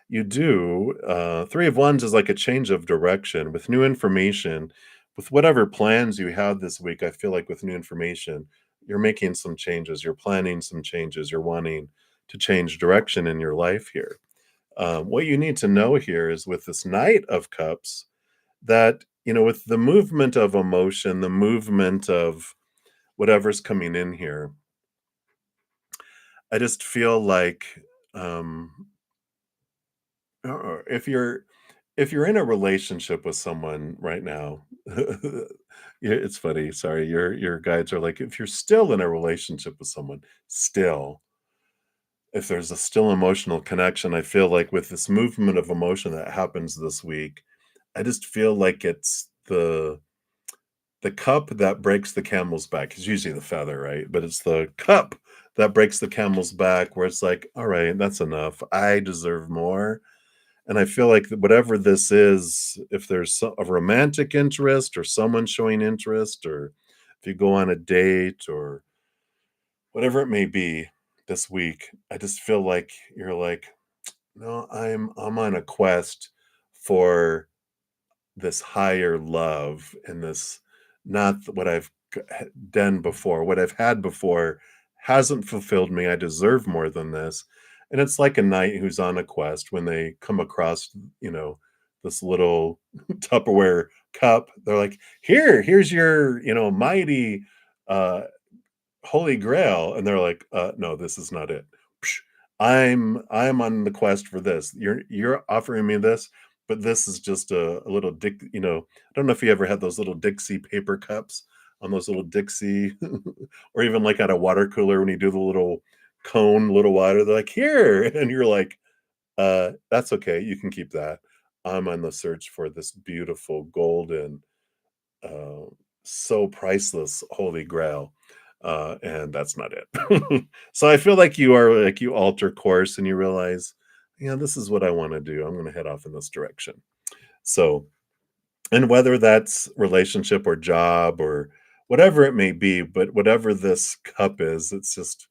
[SPEAKER 1] you do. Three of Wands is like a change of direction with new information. With whatever plans you have this week, I feel like with new information, you're making some changes, you're planning some changes, you're wanting to change direction in your life here. What you need to know here is with this Knight of Cups, that, with the movement of emotion, the movement of whatever's coming in here, I just feel like, um, if you're in a relationship with someone right now, yeah, it's funny. Sorry, your guides are like, if you're still in a relationship with someone, still, if there's a still emotional connection, I feel like with this movement of emotion that happens this week, I just feel like it's the cup that breaks the camel's back. It's usually the feather, right? But it's the cup that breaks the camel's back where it's like, all right, that's enough. I deserve more. And I feel like whatever this is, if there's a romantic interest or someone showing interest, or if you go on a date or whatever it may be this week, I just feel like you're like, no, I'm on a quest for this higher love and this not what I've done before, what I've had before hasn't fulfilled me. I deserve more than this. And it's like a knight who's on a quest when they come across, this little Tupperware cup. They're like, here's your, mighty uh Holy Grail, and they're like, no, this is not it. Psh, I'm on the quest for this. You're offering me this, but this is just a little I don't know if you ever had those little Dixie paper cups on those little Dixie, or even like at a water cooler when you do the little cone, little water. They're like, here, and you're like, that's okay. You can keep that. I'm on the search for this beautiful golden uh, so priceless holy grail, and that's not it. So I feel like you alter course and you realize, yeah, this is what I want to do. I'm going to head off in this direction. So, and whether that's relationship or job or whatever it may be, but whatever this cup is, it's just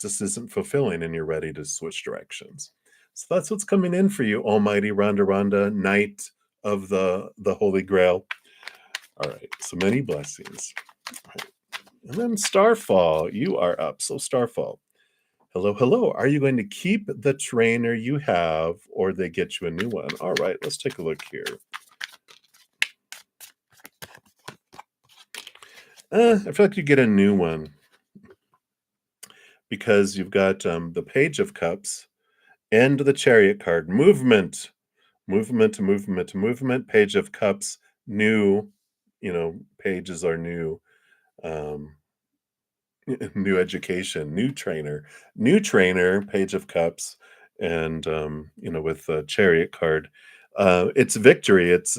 [SPEAKER 1] isn't fulfilling, and you're ready to switch directions. So that's what's coming in for you, Almighty Rhonda Rhonda, Knight of the Holy Grail. All right, so many blessings. All right. And then Starfall, you are up. So Starfall, hello, hello. Are you going to keep the trainer you have, or they get you a new one? All right, let's take a look here. I feel like you get a new one because you've got the Page of Cups and the Chariot card. Movement, movement, movement, movement. Page of Cups, new. Pages are new. Um, New education, new trainer, Page of Cups, and with the Chariot card, it's victory. It's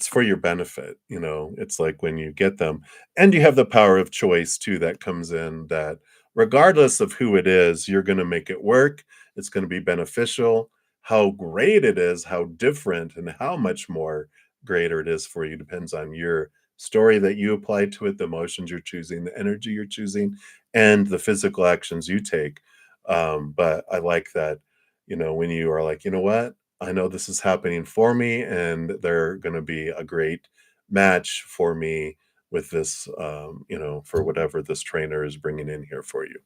[SPEAKER 1] for your benefit. It's like when you get them, and you have the power of choice too that comes in. That regardless of who it is, you're going to make it work. It's going to be beneficial. How great it is, how different, and how much more greater it is for you depends on your story that you apply to it, the emotions you're choosing, the energy you're choosing, and the physical actions you take. But I like that, when you are like, you know what, I know this is happening for me, and they're going to be a great match for me with this, for whatever this trainer is bringing in here for you.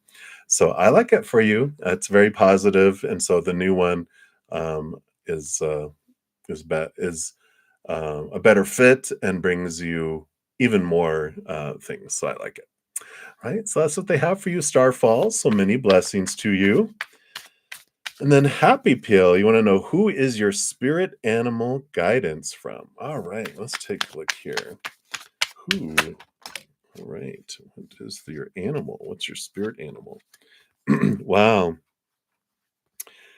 [SPEAKER 1] So I like it for you. It's very positive, and so the new one um, is a better fit and brings you even more things. So I like it. Right. So that's what they have for you, Starfall. So many blessings to you. And then Happy Pill, you want to know who is your spirit animal guidance from? All right, let's take a look here. Who? All right, what is your animal? What's your spirit animal? Wow,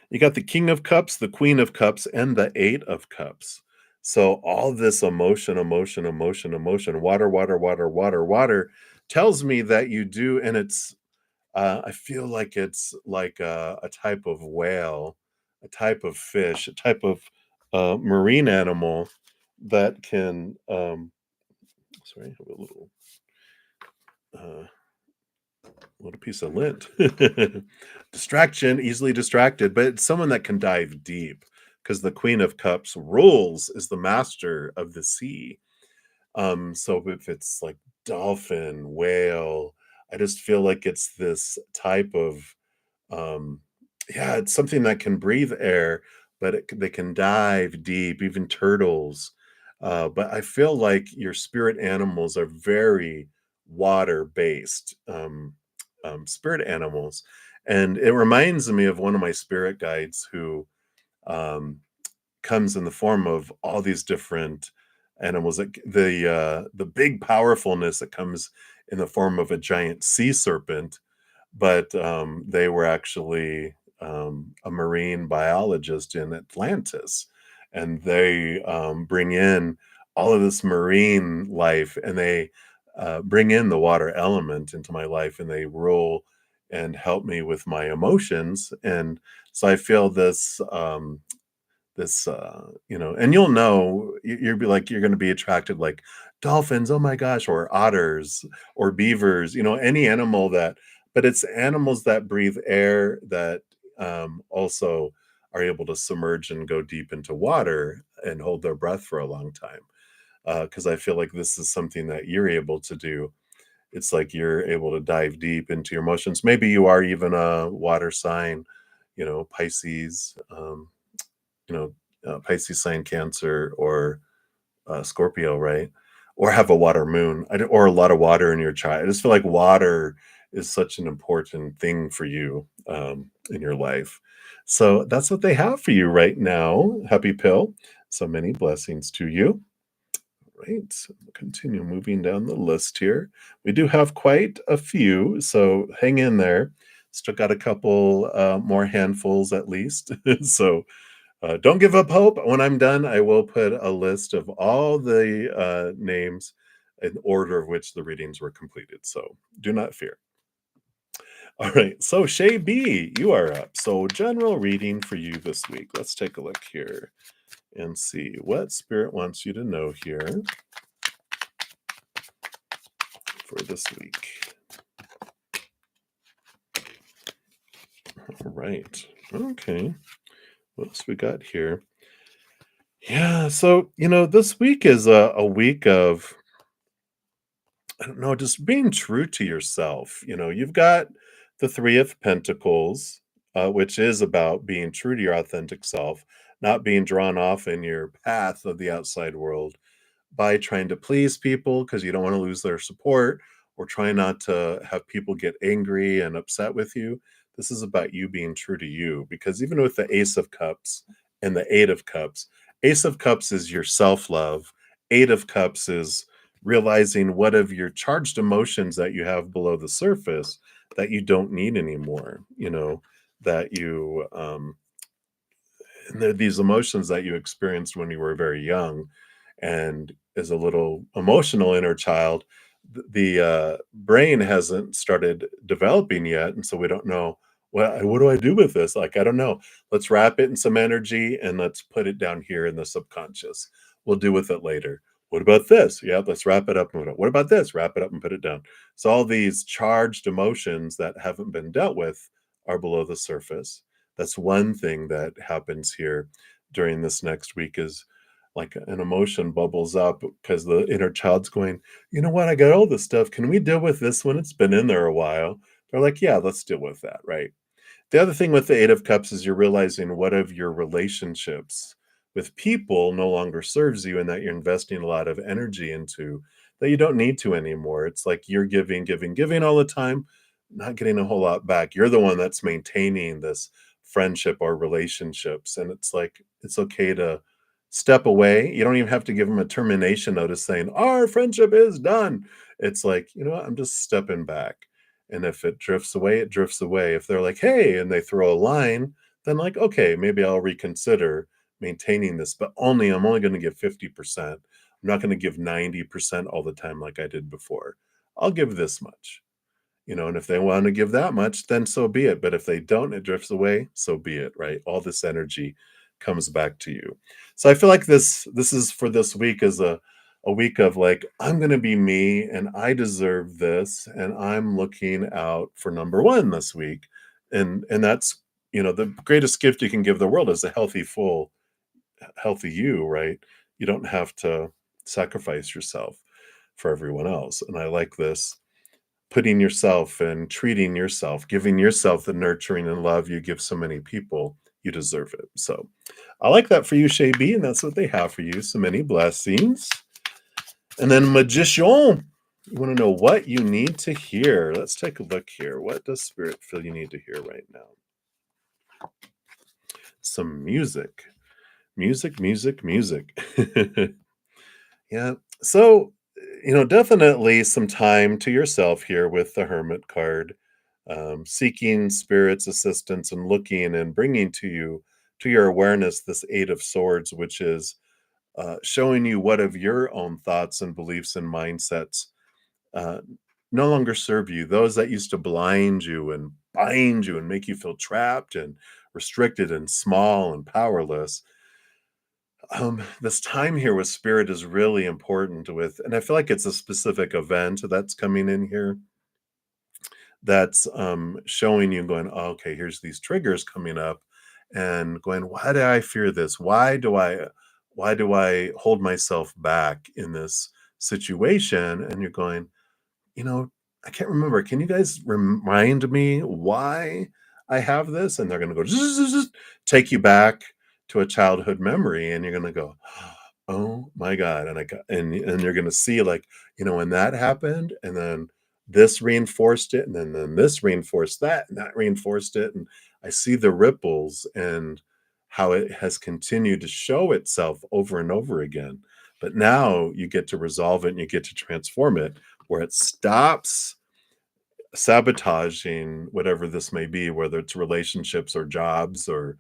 [SPEAKER 1] you got the King of Cups, the Queen of Cups, and the Eight of Cups. So all this emotion, emotion, emotion, emotion, water, water, water, water, water tells me that you do, and I feel like it's like a type of whale, a type of fish, a type of marine animal that can. Sorry, I have uh, little piece of lint. Distraction, easily distracted, but it's someone that can dive deep because the Queen of Cups rules is the master of the sea. So if it's like dolphin, whale, I just feel like it's this type of um, yeah, it's something that can breathe air, but they can dive deep, even turtles. But I feel like your spirit animals are very water based. spirit animals. And it reminds me of one of my spirit guides who um, comes in the form of all these different animals. Like the big powerfulness that comes in the form of a giant sea serpent, but they were actually a marine biologist in Atlantis, and they bring in all of this marine life, and they bring in the water element into my life, and they rule and help me with my emotions. And so I feel this, and you'll know, you'll be like, you're going to be attracted like dolphins, oh my gosh, or otters or beavers, any animal that, but it's animals that breathe air that also are able to submerge and go deep into water and hold their breath for a long time. Because I feel like this is something that you're able to do. It's like you're able to dive deep into your emotions. Maybe you are even a water sign, Pisces. Pisces sign, Cancer, or Scorpio, right? Or have a water moon, or a lot of water in your chart. I just feel like water is such an important thing for you in your life. So that's what they have for you right now. Happy pill. So many blessings to you. Right. Continue moving down the list here. We do have quite a few, so hang in there. Still got a couple more handfuls at least. So don't give up hope. When I'm done, I will put a list of all the names in order of which the readings were completed. So do not fear. All right. So Shay B, you are up. So general reading for you this week. Let's take a look here and see what Spirit wants you to know here for this week. All right. Okay. What else we got here? Yeah. So, this week is a week of, I don't know, just being true to yourself. You've got the Three of Pentacles, which is about being true to your authentic self, not being drawn off in your path of the outside world by trying to please people because you don't want to lose their support, or try not to have people get angry and upset with you. This is about you being true to you, because even with the Ace of Cups and the Eight of Cups, Ace of Cups is your self-love. Eight of Cups is realizing what of your charged emotions that you have below the surface that you don't need anymore, that you and there are these emotions that you experienced when you were very young, and as a little emotional inner child, the brain hasn't started developing yet, and so we don't know, well, what do I do with this? Like, I don't know. Let's wrap it in some energy and let's put it down here in the subconscious. We'll do with it later. What about this? Yeah, let's wrap it up and what about this? Wrap it up and put it down. So all these charged emotions that haven't been dealt with are below the surface. That's one thing that happens here during this next week, is like an emotion bubbles up because the inner child's going, you know what? I got all this stuff. Can we deal with this one? It's been in there a while. They're like, yeah, let's deal with that. Right. The other thing with the Eight of Cups is you're realizing what of your relationships with people no longer serves you, and that you're investing a lot of energy into that you don't need to anymore. It's like you're giving, giving, giving all the time, not getting a whole lot back. You're the one that's maintaining this friendship or relationships. And it's like, it's okay to step away. You don't even have to give them a termination notice saying, our friendship is done. It's like, you know what? I'm just stepping back. And if it drifts away, it drifts away. If they're like, hey, and they throw a line, then like, okay, maybe I'll reconsider maintaining this, but I'm only going to give 50%. I'm not going to give 90% all the time like I did before. I'll give this much, and if they want to give that much, then so be it. But if they don't, it drifts away, so be it, right? All this energy comes back to you. So I feel like this is for this week, is a week of like, I'm going to be me and I deserve this, and I'm looking out for number one this week. And that's, the greatest gift you can give the world is a healthy, full, healthy you, right? You don't have to sacrifice yourself for everyone else. And I like this, putting yourself and treating yourself, giving yourself the nurturing and love you give so many people. You deserve it. So I like that for you, Shay B, and that's what they have for you. So many blessings. And then Magician. You want to know what you need to hear. Let's take a look here. What does spirit feel you need to hear right now? Some music. Music, music, music. Yeah. So, definitely some time to yourself here with the Hermit card, seeking Spirit's assistance and looking and bringing to your awareness this Eight of Swords, which is showing you what of your own thoughts and beliefs and mindsets uh, no longer serve you. Those that used to blind you and bind you and make you feel trapped and restricted and small and powerless. This time here with spirit is really important with, and I feel like it's a specific event that's coming in here that's showing you going, oh, okay, here's these triggers coming up, and going, why do I fear this? Why do I hold myself back in this situation? And you're going, you know, I can't remember. Can you guys remind me why I have this? And they're going to go take you back to a childhood memory, and you're going to go, oh my God. And and you're going to see like, when that happened, and then this reinforced it, and then this reinforced that, and that reinforced it. And I see the ripples and how it has continued to show itself over and over again. But now you get to resolve it and you get to transform it where it stops sabotaging whatever this may be, whether it's relationships or jobs or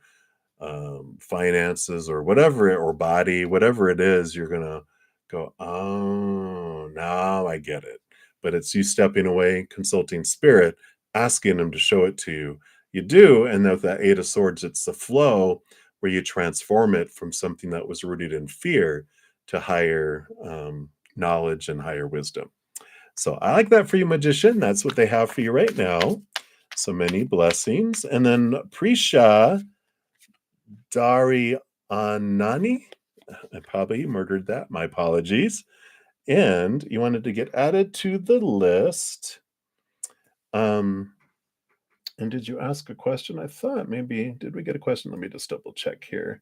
[SPEAKER 1] finances or whatever, or body, whatever it is, you're gonna go, oh, now I get it. But it's you stepping away, consulting spirit, asking them to show it to you. You do, and with that Eight of Swords, it's the flow where you transform it from something that was rooted in fear to higher knowledge and higher wisdom. So I like that for you, magician. That's what they have for you right now. So many blessings. And then Prisha Dari Anani. I probably murdered that. My apologies. And you wanted to get added to the list. Um, and did you ask a question? I thought maybe, did we get a question? Let me just double check here.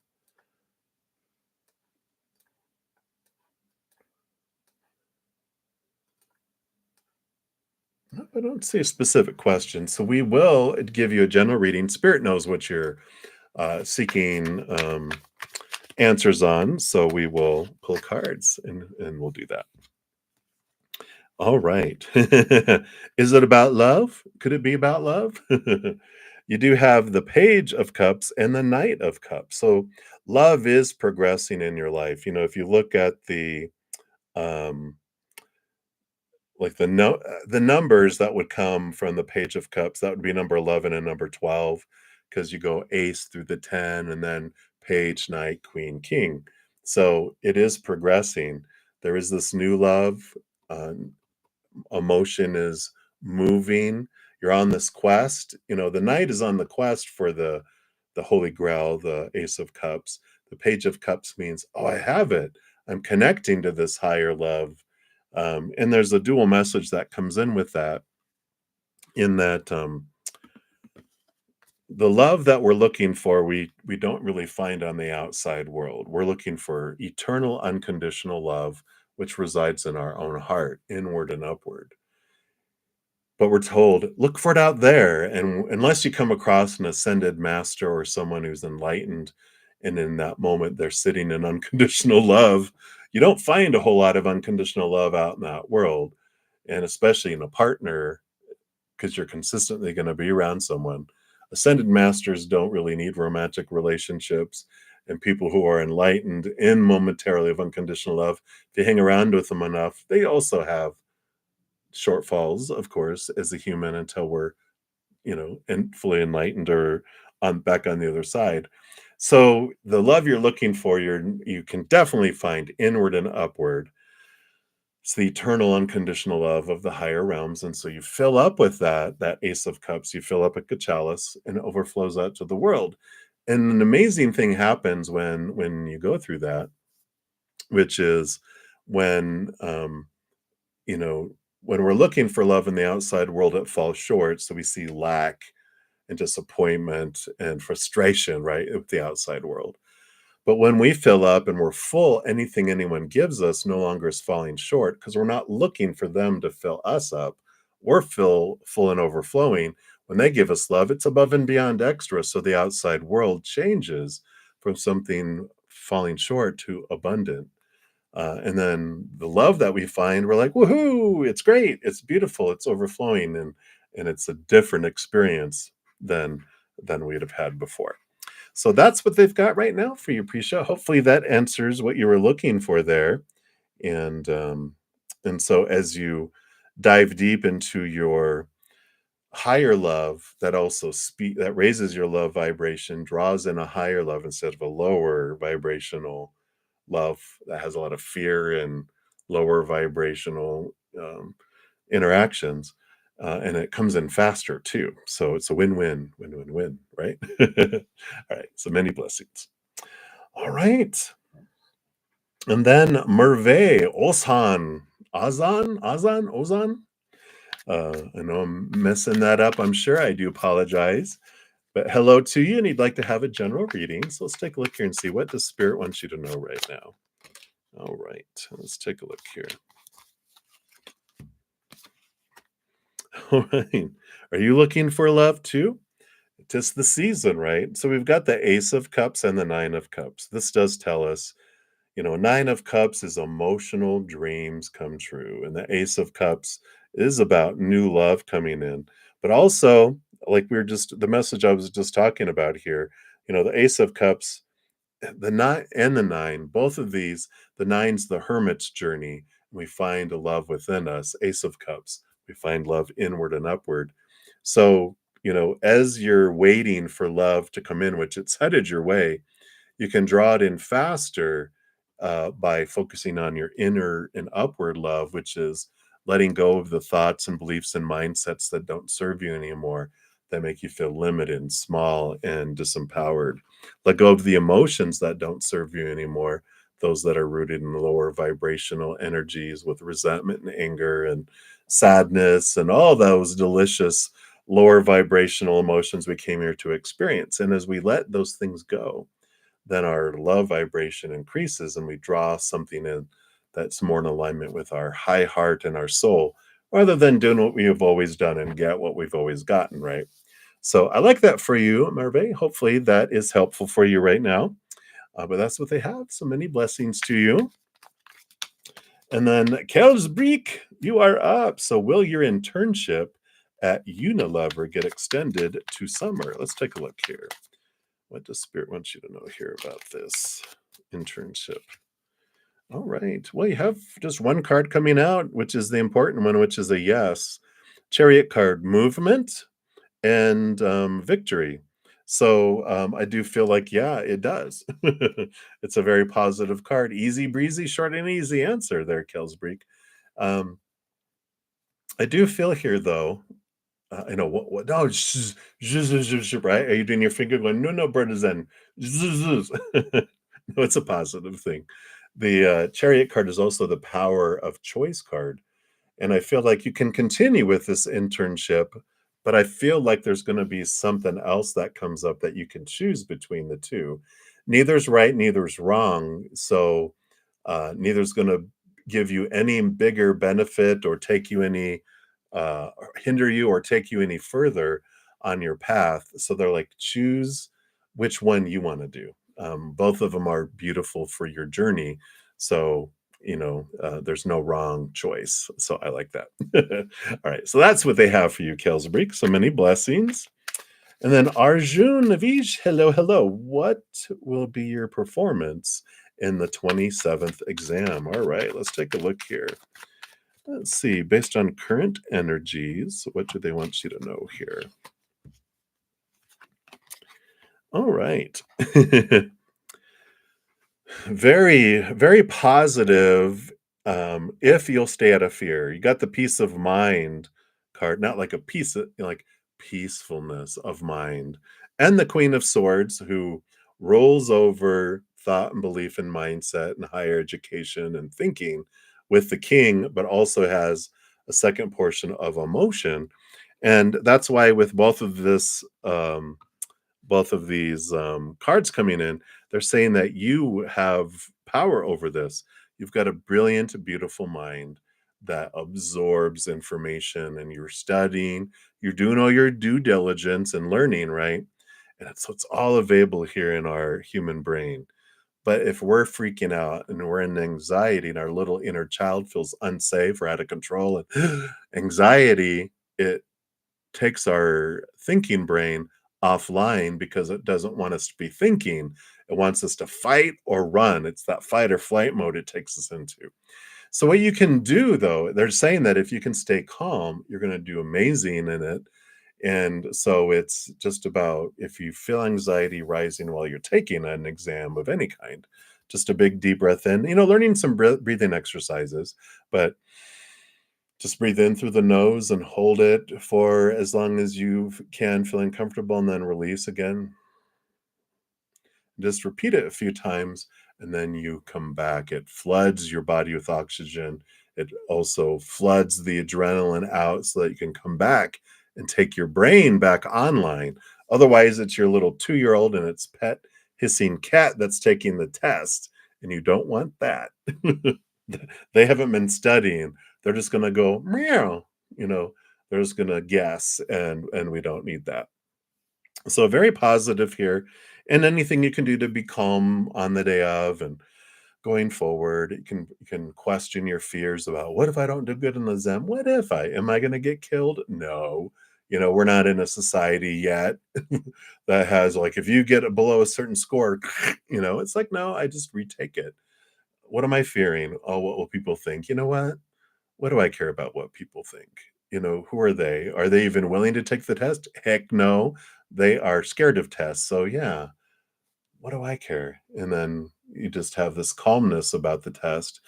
[SPEAKER 1] Nope, I don't see a specific question. So we will give you a general reading. Spirit knows what you're seeking answers on. So we will pull cards and we'll do that. All right. Is it about love? Could it be about love? You do have the Page of Cups and the Knight of Cups. So love is progressing in your life. If you look at um like the numbers that would come from the Page of Cups, that would be number 11 and number 12, because you go ace through the 10 and then page, knight, queen, king. So it is progressing. There is this new love. Uh, Emotion is moving. You're on this quest. The knight is on the quest for the Holy Grail, the Ace of Cups. The Page of Cups means, oh, I have it. I'm connecting to this higher love. And there's a dual message that comes in with that, in that the love that we're looking for, we don't really find on the outside world. We're looking for eternal, unconditional love, which resides in our own heart, inward and upward. But we're told, look for it out there. And unless you come across an ascended master or someone who's enlightened, and in that moment they're sitting in unconditional love, you don't find a whole lot of unconditional love out in that world. And especially in a partner, because you're consistently going to be around someone. Ascended masters don't really need romantic relationships. And people who are enlightened in momentarily of unconditional love, if you hang around with them enough, they also have shortfalls, of course, as a human until we're, and fully enlightened or on back on the other side. So the love you're looking for, you can definitely find inward and upward. It's the eternal unconditional love of the higher realms. And so you fill up with that Ace of Cups, you fill up a chalice, and it overflows out to the world. And an amazing thing happens when you go through that, which is when you know, when we're looking for love in the outside world, it falls short. So we see lack and disappointment and frustration, right, with the outside world. But when we fill up and we're full, anything anyone gives us no longer is falling short because we're not looking for them to fill us up. We're full and overflowing. When they give us love, it's above and beyond extra. So the outside world changes from something falling short to abundant. And then the love that we find, we're like, woohoo, it's great, it's beautiful, it's overflowing, and it's a different experience than we'd have had before. So that's what they've got right now for you, Prisha. Hopefully that answers what you were looking for there. And so as you dive deep into your higher love, that also that raises your love vibration, draws in a higher love instead of a lower vibrational love that has a lot of fear and lower vibrational interactions. And it comes in faster too. So it's a win-win, win-win-win, right? All right. So many blessings. All right. And then Merve Ozan. I know I'm messing that up. I'm sure I do apologize. But hello to you, and he'd like to have a general reading. So let's take a look here and see what does Spirit want you to know right now. All right, let's take a look here. All right, are you looking for love too? It's the season, right? So we've got the Ace of Cups and the Nine of Cups. This does tell us, Nine of Cups is emotional dreams come true, and the Ace of Cups is about new love coming in, but also, like the message I was just talking about here, the Ace of Cups, the nine and the nine, both of these, the nine's the hermit's journey. We find a love within us. Ace of Cups, we find love inward and upward. So, as you're waiting for love to come in, which it's headed your way, you can draw it in faster by focusing on your inner and upward love, which is letting go of the thoughts and beliefs and mindsets that don't serve you anymore, that make you feel limited and small and disempowered. Let go of the emotions that don't serve you anymore, those that are rooted in lower vibrational energies with resentment and anger and sadness and all those delicious lower vibrational emotions we came here to experience. And as we let those things go, then our love vibration increases and we draw something in that's more in alignment with our high heart and our soul, rather than doing what we have always done and get what we've always gotten, right? So I like that for you, Merve. Hopefully that is helpful for you right now. But that's what they have. So many blessings to you. And then Kelsbreek, you are up. So will your internship at Unilever get extended to summer? Let's take a look here. What does Spirit want you to know here about this internship? All right. Well, you have just one card coming out, which is the important one, which is a yes. Chariot card, movement and victory. So I do feel like, yeah, it does. It's a very positive card. Easy breezy, short and easy answer there, Kelsbreek. Um, I do feel here, though, I know what no, right? Are you doing your finger going, no, no, Bernazen. No, it's a positive thing. The chariot card is also the power of choice card. And I feel like you can continue with this internship, but I feel like there's going to be something else that comes up that you can choose between the two. Neither's right, neither's wrong. So neither's going to give you any bigger benefit or take you any, or hinder you or take you any further on your path. So they're like, choose which one you want to do. Both of them are beautiful for your journey. So there's no wrong choice. So I like that. All right. So that's what they have for you, Kelsbreek. So many blessings. And then Arjun Navish, hello, hello. What will be your performance in the 27th exam? All right. Let's take a look here. Let's see. Based on current energies, what do they want you to know here? All right. Very, very positive. If you'll stay out of fear, you got the peace of mind card, not like a peace, like peacefulness of mind, and the Queen of Swords, who rolls over thought and belief and mindset and higher education and thinking with the King, but also has a second portion of emotion, and that's why with both of this both of these cards coming in, they're saying that you have power over this. You've got a brilliant, beautiful mind that absorbs information, and you're studying, you're doing all your due diligence and learning, right? And it's all available here in our human brain. But if we're freaking out and we're in anxiety and our little inner child feels unsafe or out of control and anxiety, it takes our thinking brain offline because it doesn't want us to be thinking. It wants us to fight or run. It's that fight or flight mode it takes us into. So, what you can do though, they're saying that if you can stay calm, you're going to do amazing in it. And so it's just about if you feel anxiety rising while you're taking an exam of any kind, just a big deep breath in, learning some breathing exercises, but just breathe in through the nose and hold it for as long as you can, feeling comfortable, and then release again. Just repeat it a few times and then you come back. It floods your body with oxygen. It also floods the adrenaline out so that you can come back and take your brain back online. Otherwise, it's your little 2-year-old and its pet hissing cat that's taking the test, and you don't want that. They haven't been studying. They're just going to go meow, you know, they're just going to guess, and we don't need that. So very positive here, and anything you can do to be calm on the day of and going forward. You can question your fears about, what if I don't do good in the exam? What if I am I going to get killed? No. We're not in a society yet that has, like, if you get below a certain score, it's like, no, I just retake it. What am I fearing? Oh, what will people think? You know what do I care about what people think? Who are they? Are they even willing to take the test? Heck no. They are scared of tests. So, yeah, what do I care? And then you just have this calmness about the test.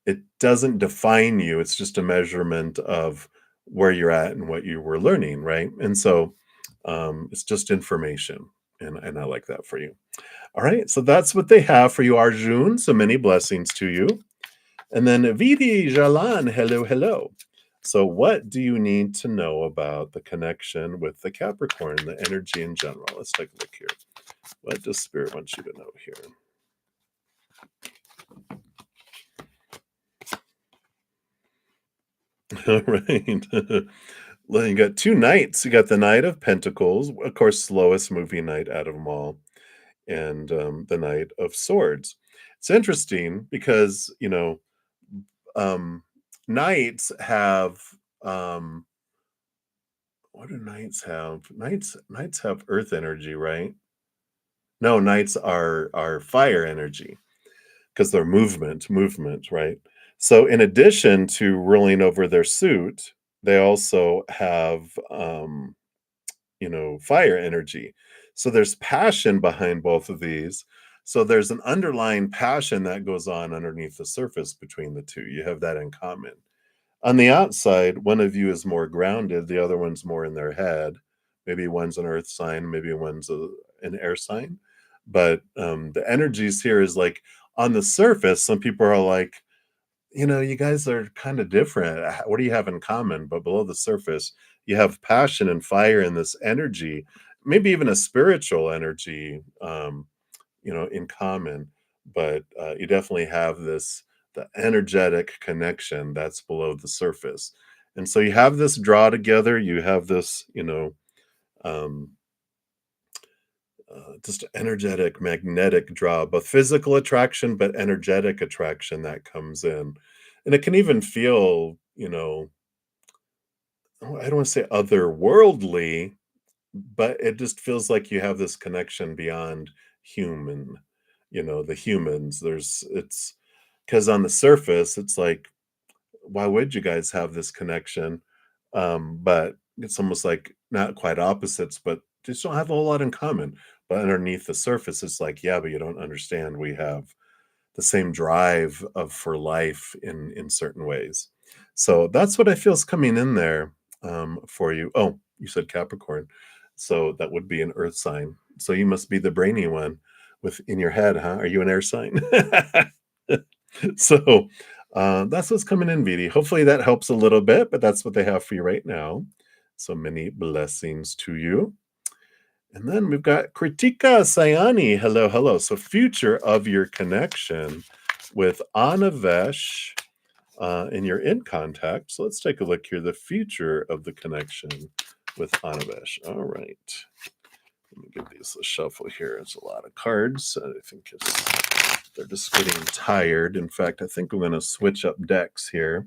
[SPEAKER 1] It doesn't define you. It's just a measurement of where you're at and what you were learning, right? And so it's just information. And I like that for you. All right. So that's what they have for you, Arjun. So many blessings to you. And then Vidi Jalan, hello, hello. So, what do you need to know about the connection with the Capricorn, the energy in general? Let's take a look here. What does Spirit want you to know here? All right. Well, you got two knights. You got the Knight of Pentacles, of course, slowest moving knight out of them all, and the Knight of Swords. It's interesting because, um, knights have what do knights have? Knights have earth energy, right? No, knights are fire energy because they're movement, right? So in addition to ruling over their suit, they also have fire energy. So there's passion behind both of these. So there's an underlying passion that goes on underneath the surface between the two. You have that in common. On the outside, one of you is more grounded, the other one's more in their head. Maybe one's an earth sign, maybe one's an air sign. But the energies here is like, on the surface, some people are like, you guys are kind of different. What do you have in common? But below the surface, you have passion and fire and this energy, maybe even a spiritual energy, in common. But you definitely have the energetic connection that's below the surface. And so you have this draw together, you have this, um, just energetic, magnetic draw, both physical attraction, but energetic attraction that comes in. And it can even feel, I don't want to say otherworldly, but it just feels like you have this connection beyond human, the humans. It's because on the surface, it's like, why would you guys have this connection? But it's almost like not quite opposites, but just don't have a whole lot in common. But underneath the surface, it's like, yeah, but you don't understand. We have the same drive of for life in certain ways. So that's what I feel is coming in there for you. Oh, you said Capricorn, so that would be an Earth sign. So you must be the brainy one with in your head, huh? Are you an air sign? So that's what's coming in, VD. Hopefully that helps a little bit, but that's what they have for you right now. So many blessings to you. And then we've got Kritika Sayani. Hello, hello. So, future of your connection with Anavesh, and you're in contact. So, let's take a look here. The future of the connection with Anavesh. All right. Let me give these a shuffle here. It's a lot of cards. I think they're just getting tired. In fact, I think I'm going to switch up decks here.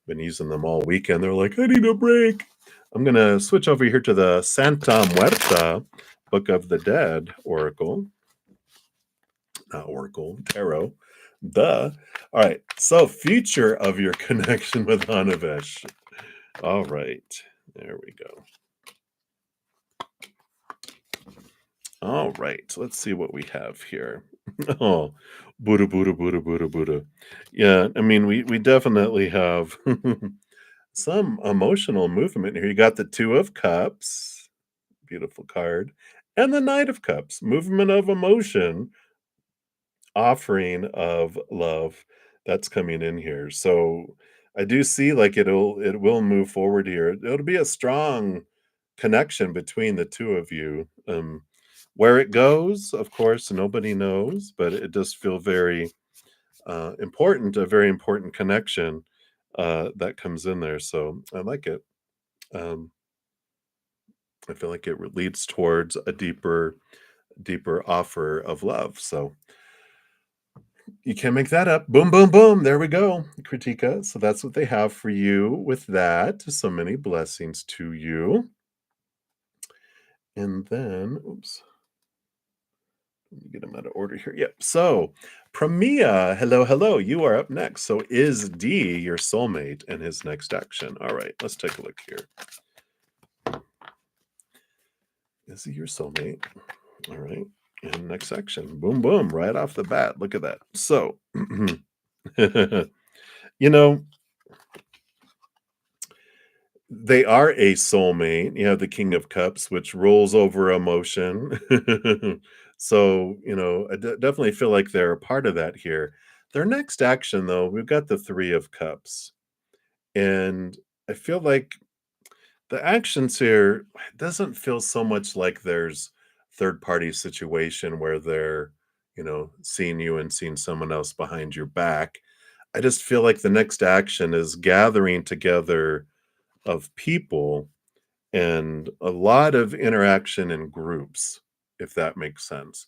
[SPEAKER 1] Been using them all weekend. They're like, I need a break. I'm going to switch over here to the Santa Muerta Book of the Dead Oracle. Not Oracle, Tarot. Duh. All right. So, future of your connection with Anavesh. All right. There we go. All right. Let's see what we have here. Oh, Buddha, Buddha, Buddha, Buddha, Buddha. Yeah. I mean, we definitely have some emotional movement here. You got the Two of Cups, beautiful card, and the Knight of Cups, movement of emotion, offering of love. That's coming in here. So I do see like it will move forward here. It'll be a strong connection between the two of you. Where it goes, of course, nobody knows, but it does feel very important, a very important connection that comes in there. So I like it. Um, I feel like it leads towards a deeper offer of love. So you can't make that up. Boom, boom, boom. There we go, Kritika. So that's what they have for you with that. So many blessings to you. And then, oops, let me get them out of order here. Yep. So, Pramia, hello, hello. You are up next. So, is D your soulmate and his next action? All right, let's take a look here. Is he your soulmate? All right. And next action. Boom, boom. Right off the bat. Look at that. So, you know, they are a soulmate. You have the King of Cups, which rolls over emotion. So, I definitely feel like they're a part of that here. Their next action, though, we've got the Three of Cups. And I feel like the actions here doesn't feel so much like there's third party situation where they're, seeing you and seeing someone else behind your back. I just feel like the next action is gathering together of people and a lot of interaction in groups, if that makes sense.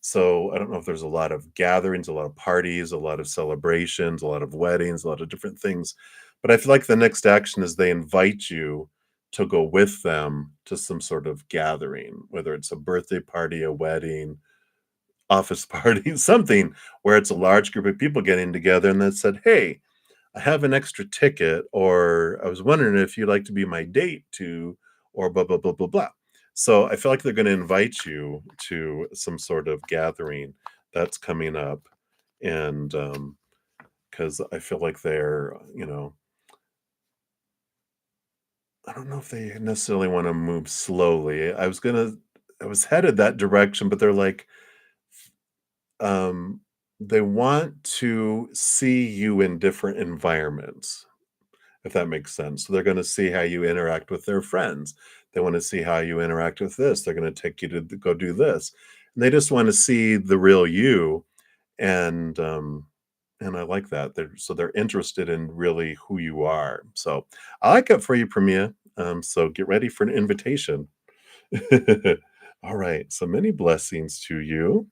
[SPEAKER 1] So I don't know if there's a lot of gatherings, a lot of parties, a lot of celebrations, a lot of weddings, a lot of different things. But I feel like the next action is they invite you to go with them to some sort of gathering, whether it's a birthday party, a wedding, office party, something where it's a large group of people getting together and then said, hey, I have an extra ticket, or I was wondering if you'd like to be my date to, or blah, blah, blah, blah, blah. So I feel like they're going to invite you to some sort of gathering that's coming up. And because I feel like they're, I don't know if they necessarily want to move slowly. I was headed that direction, but they're like, um, they want to see you in different environments, if that makes sense. So they're going to see how you interact with their friends. They want to see how you interact with this. They're going to take you to go do this. And they just want to see the real you. And I like that. They're interested in really who you are. So I like it for you, Premia. So get ready for an invitation. All right. So many blessings to you.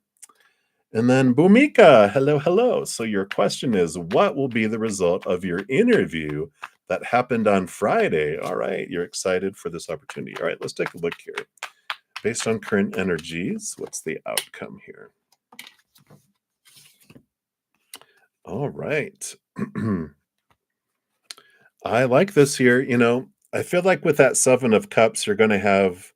[SPEAKER 1] And then Bhumika, hello, hello. So your question is, what will be the result of your interview that happened on Friday? All right, you're excited for this opportunity. All right, let's take a look here. Based on current energies, what's the outcome here? All right. I like this here. I feel like with that Seven of Cups, you're going to have,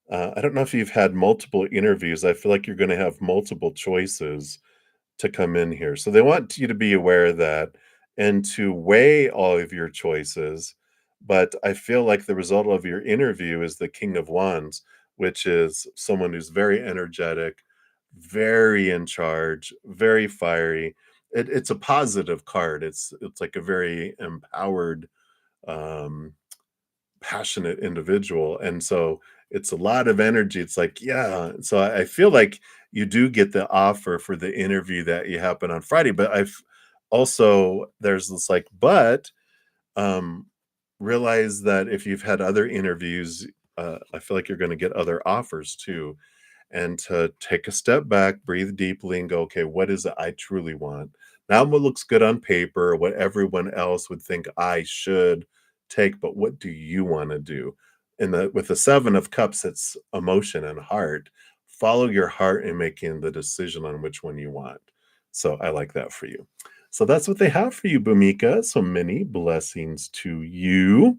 [SPEAKER 1] I don't know if you've had multiple interviews. I feel like you're going to have multiple choices to come in here. So they want you to be aware of that and to weigh all of your choices. But I feel like the result of your interview is the King of Wands, which is someone who's very energetic, very in charge, very fiery. It's a positive card. It's like a very empowered, um, passionate individual. And so it's a lot of energy. It's like, yeah. So I feel like you do get the offer for the interview that you happen on Friday, but I've also there's this like, but um realize that if you've had other interviews, I feel like you're going to get other offers too, and to take a step back, breathe deeply, and go, okay, what is it I truly want? Not what looks good on paper, or what everyone else would think I should take, but what do you want to do? And with the Seven of Cups, it's emotion and heart. Follow your heart in making the decision on which one you want. So I like that for you. So that's what they have for you, Bumika. So many blessings to you.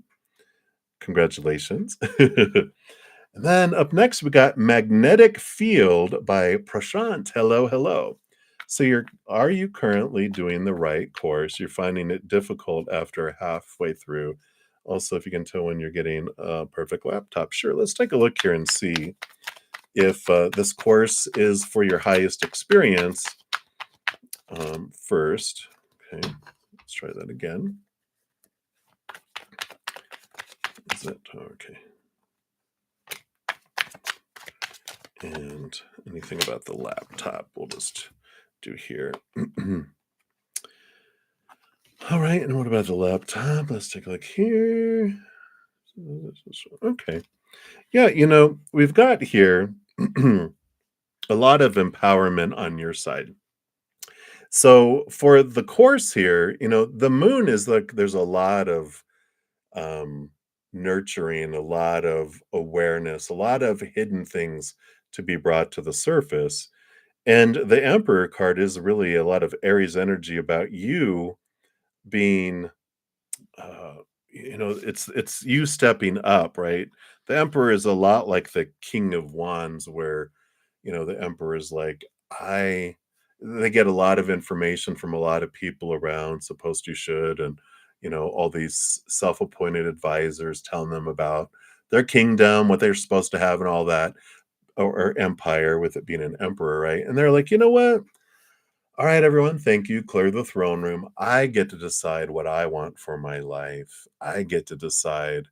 [SPEAKER 1] Congratulations. And then up next, we got Magnetic Field by Prashant. Hello, hello. So are you currently doing the right course? You're finding it difficult after halfway through. Also, if you can tell when you're getting a perfect laptop. Sure, let's take a look here and see if this course is for your highest experience first. Okay, let's try that again. Is it okay? And anything about the laptop, we'll just do here. All right, and what about the laptop? Let's take a look here. Okay. Yeah, we've got here a lot of empowerment on your side. So for the course here, the moon is like there's a lot of um nurturing, a lot of awareness, a lot of hidden things to be brought to the surface. And the Emperor card is really a lot of Aries energy about you being uh it's you stepping up, right? The Emperor is a lot like the King of Wands, where the Emperor is like, I they get a lot of information from a lot of people around, supposed you should, and all these self-appointed advisors telling them about their kingdom, what they're supposed to have and all that, or empire, with it being an emperor, right? And they're like, you know what, all right, everyone, thank you. Clear the throne room. I get to decide what I want for my life. I get to decide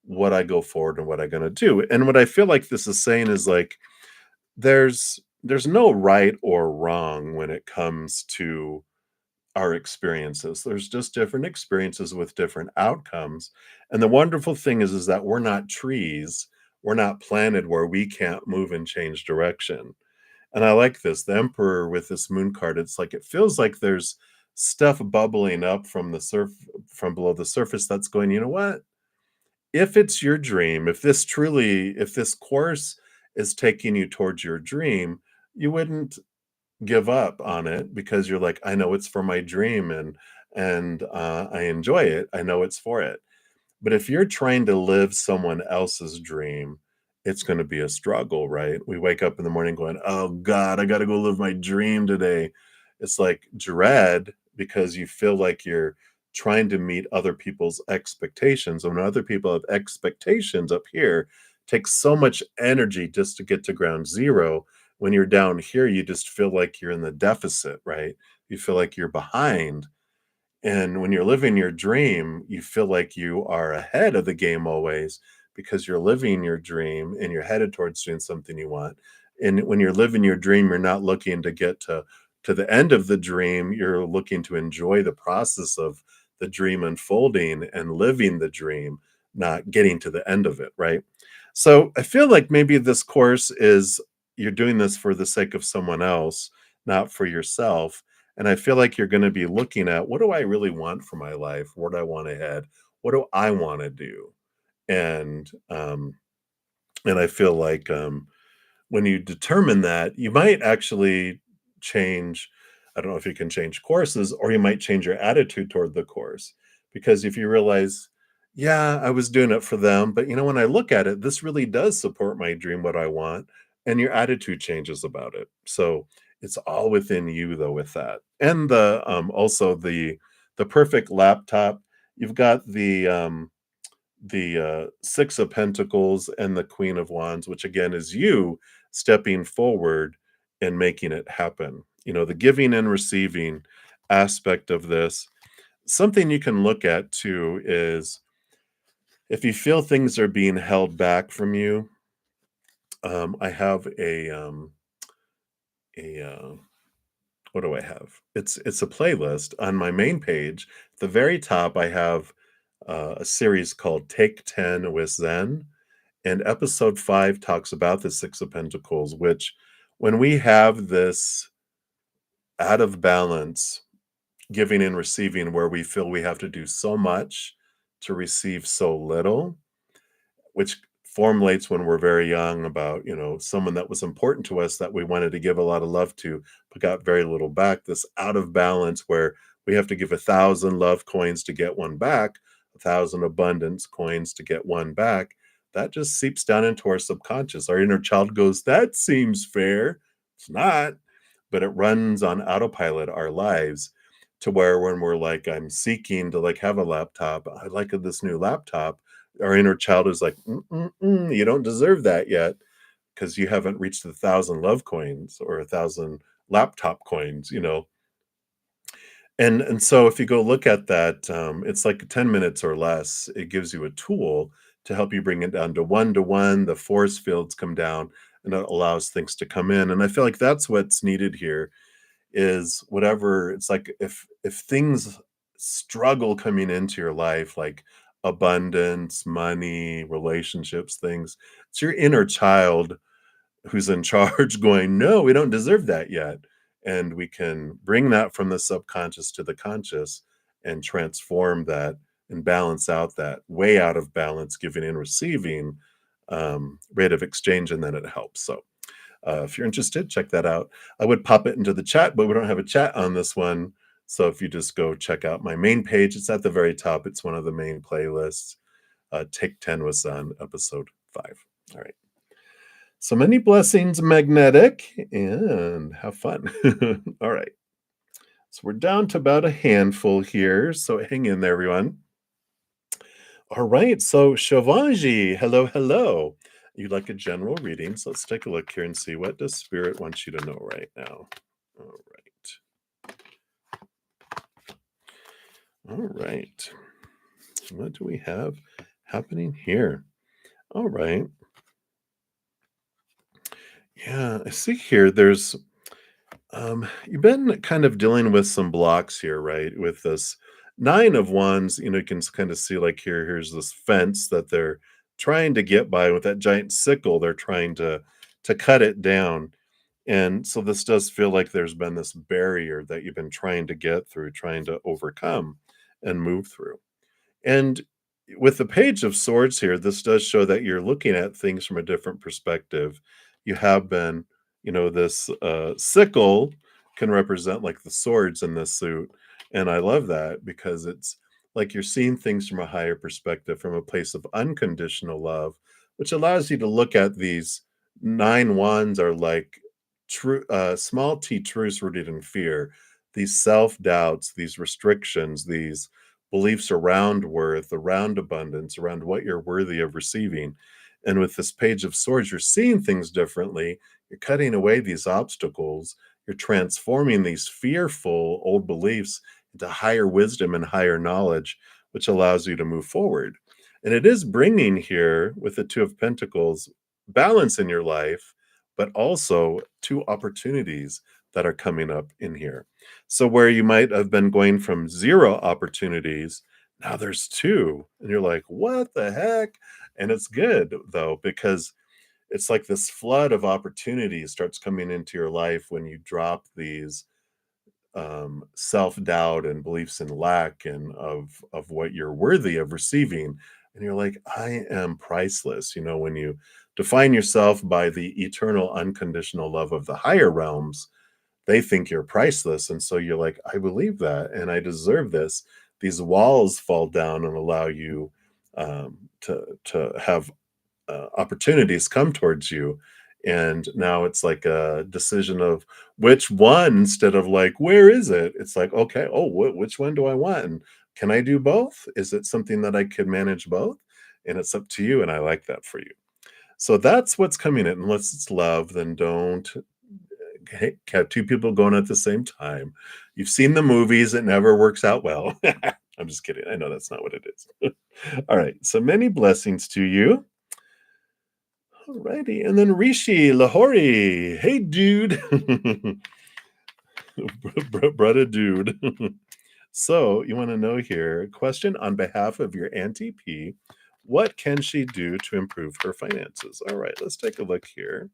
[SPEAKER 1] what I go forward and what I'm going to do. And what I feel like this is saying is like, there's no right or wrong when it comes to our experiences. There's just different experiences with different outcomes. And the wonderful thing is that we're not trees. We're not planted where we can't move and change direction. And I like this. The Emperor with this moon card, it's like it feels like there's stuff bubbling up from below the surface that's going, you know what? If it's your dream, if this course is taking you towards your dream, you wouldn't give up on it because you're like, I know it's for my dream, and I enjoy it. I know it's for it. But if you're trying to live someone else's dream, it's gonna be a struggle, right? We wake up in the morning going, "Oh god, I gotta go live my dream today." It's like dread because you feel like you're trying to meet other people's expectations, and when other people have expectations up here, takes so much energy just to get to ground zero. When you're down here, you just feel like you're in the deficit, right? You feel like you're behind. And when you're living your dream, you feel like you are ahead of the game always because you're living your dream and you're headed towards doing something you want. And when you're living your dream, you're not looking to get to the end of the dream. You're looking to enjoy the process of the dream unfolding and living the dream, not getting to the end of it, right? So I feel like maybe this course is you're doing this for the sake of someone else, not for yourself. And I feel like you're gonna be looking at, what do I really want for my life? Where do I want to head? What do I wanna do? And, and I feel like, when you determine that, you might actually change. I don't know if you can change courses, or you might change your attitude toward the course. Because if you realize, yeah, I was doing it for them, but when I look at it, this really does support my dream, what I want, and your attitude changes about it. So it's all within you though with that. And also the perfect laptop. You've got the Six of Pentacles and the Queen of Wands, which again is you stepping forward and making it happen. The giving and receiving aspect of this. Something you can look at too is if you feel things are being held back from you, I have a what do I have? It's a playlist on my main page. At the very top, I have a series called Take 10 with Zen, and episode 5 talks about the Six of Pentacles, which when we have this out of balance giving and receiving where we feel we have to do so much to receive so little, which formulates when we're very young about, someone that was important to us that we wanted to give a lot of love to, but got very little back. This out of balance where we have to give 1,000 love coins to get one back, 1,000 abundance coins to get one back. That just seeps down into our subconscious. Our inner child goes, that seems fair. It's not, but it runs on autopilot our lives to where when we're like, I'm seeking to like have a laptop, I like this new laptop, our inner child is like, you don't deserve that yet because you haven't reached 1,000 love coins or 1,000 laptop coins, And so if you go look at that, it's like 10 minutes or less. It gives you a tool to help you bring it down to 1 to 1. The force fields come down and it allows things to come in. And I feel like that's what's needed here is whatever it's like if things struggle coming into your life like abundance, money, relationships, things, it's your inner child who's in charge going, no, we don't deserve that yet. And we can bring that from the subconscious to the conscious and transform that and balance out that way out of balance giving and receiving rate of exchange, and then it helps. So if you're interested, check that out. I would pop it into the chat, but we don't have a chat on this one. So if you just go check out my main page, it's at the very top. It's one of the main playlists. Take 10 was on episode 5. All right. So many blessings, Magnetic, and have fun. All right. So we're down to about a handful here. So hang in there, everyone. All right. So Shivanji, hello, hello. You'd like a general reading. So let's take a look here and see what does Spirit want you to know right now. All right. All right. What do we have happening here? All right. Yeah, I see here there's you've been kind of dealing with some blocks here, right? With this 9 of Wands, you can kind of see like here's this fence that they're trying to get by with that giant sickle. They're trying to cut it down. And so this does feel like there's been this barrier that you've been trying to get through, trying to overcome and move through. And with the Page of Swords here, this does show that you're looking at things from a different perspective. You have been, this sickle can represent like the swords in this suit. And I love that because it's like you're seeing things from a higher perspective, from a place of unconditional love, which allows you to look at these 9 wands are like true, small t truths rooted in fear, these self doubts, these restrictions, these beliefs around worth, around abundance, around what you're worthy of receiving. And with this Page of Swords, you're seeing things differently. You're cutting away these obstacles. You're transforming these fearful old beliefs into higher wisdom and higher knowledge, which allows you to move forward. And it is bringing here with the Two of Pentacles balance in your life, but also 2 opportunities that are coming up in here. So where you might have been going from 0 opportunities, now there's 2. And you're like, what the heck? And it's good though, because it's like this flood of opportunity starts coming into your life when you drop these self-doubt and beliefs in lack and of what you're worthy of receiving. And you're like, I am priceless. When you define yourself by the eternal unconditional love of the higher realms, they think you're priceless. And so you're like, I believe that and I deserve this. These walls fall down and allow you to have opportunities come towards you. And now it's like a decision of which one instead of like, where is it? It's like, okay, oh, which one do I want? And can I do both? Is it something that I can manage both? And it's up to you. And I like that for you. So that's what's coming in. Unless it's love, then don't have 2 people going at the same time. You've seen the movies, it never works out well. I'm just kidding. I know that's not what it is. All right. So many blessings to you. Alrighty, and then Rishi Lahori. Hey, dude. Brother dude. So, you want to know here, question on behalf of your Auntie P. What can she do to improve her finances? All right, let's take a look here.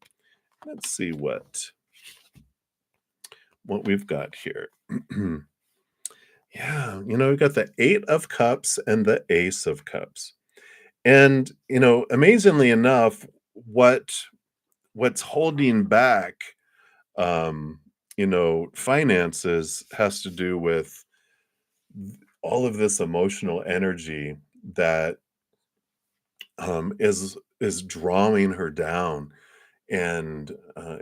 [SPEAKER 1] Let's see what we've got here. Yeah, we've got the 8 of cups and the ace of cups. And, amazingly enough, what's holding back finances has to do with all of this emotional energy that is drawing her down, and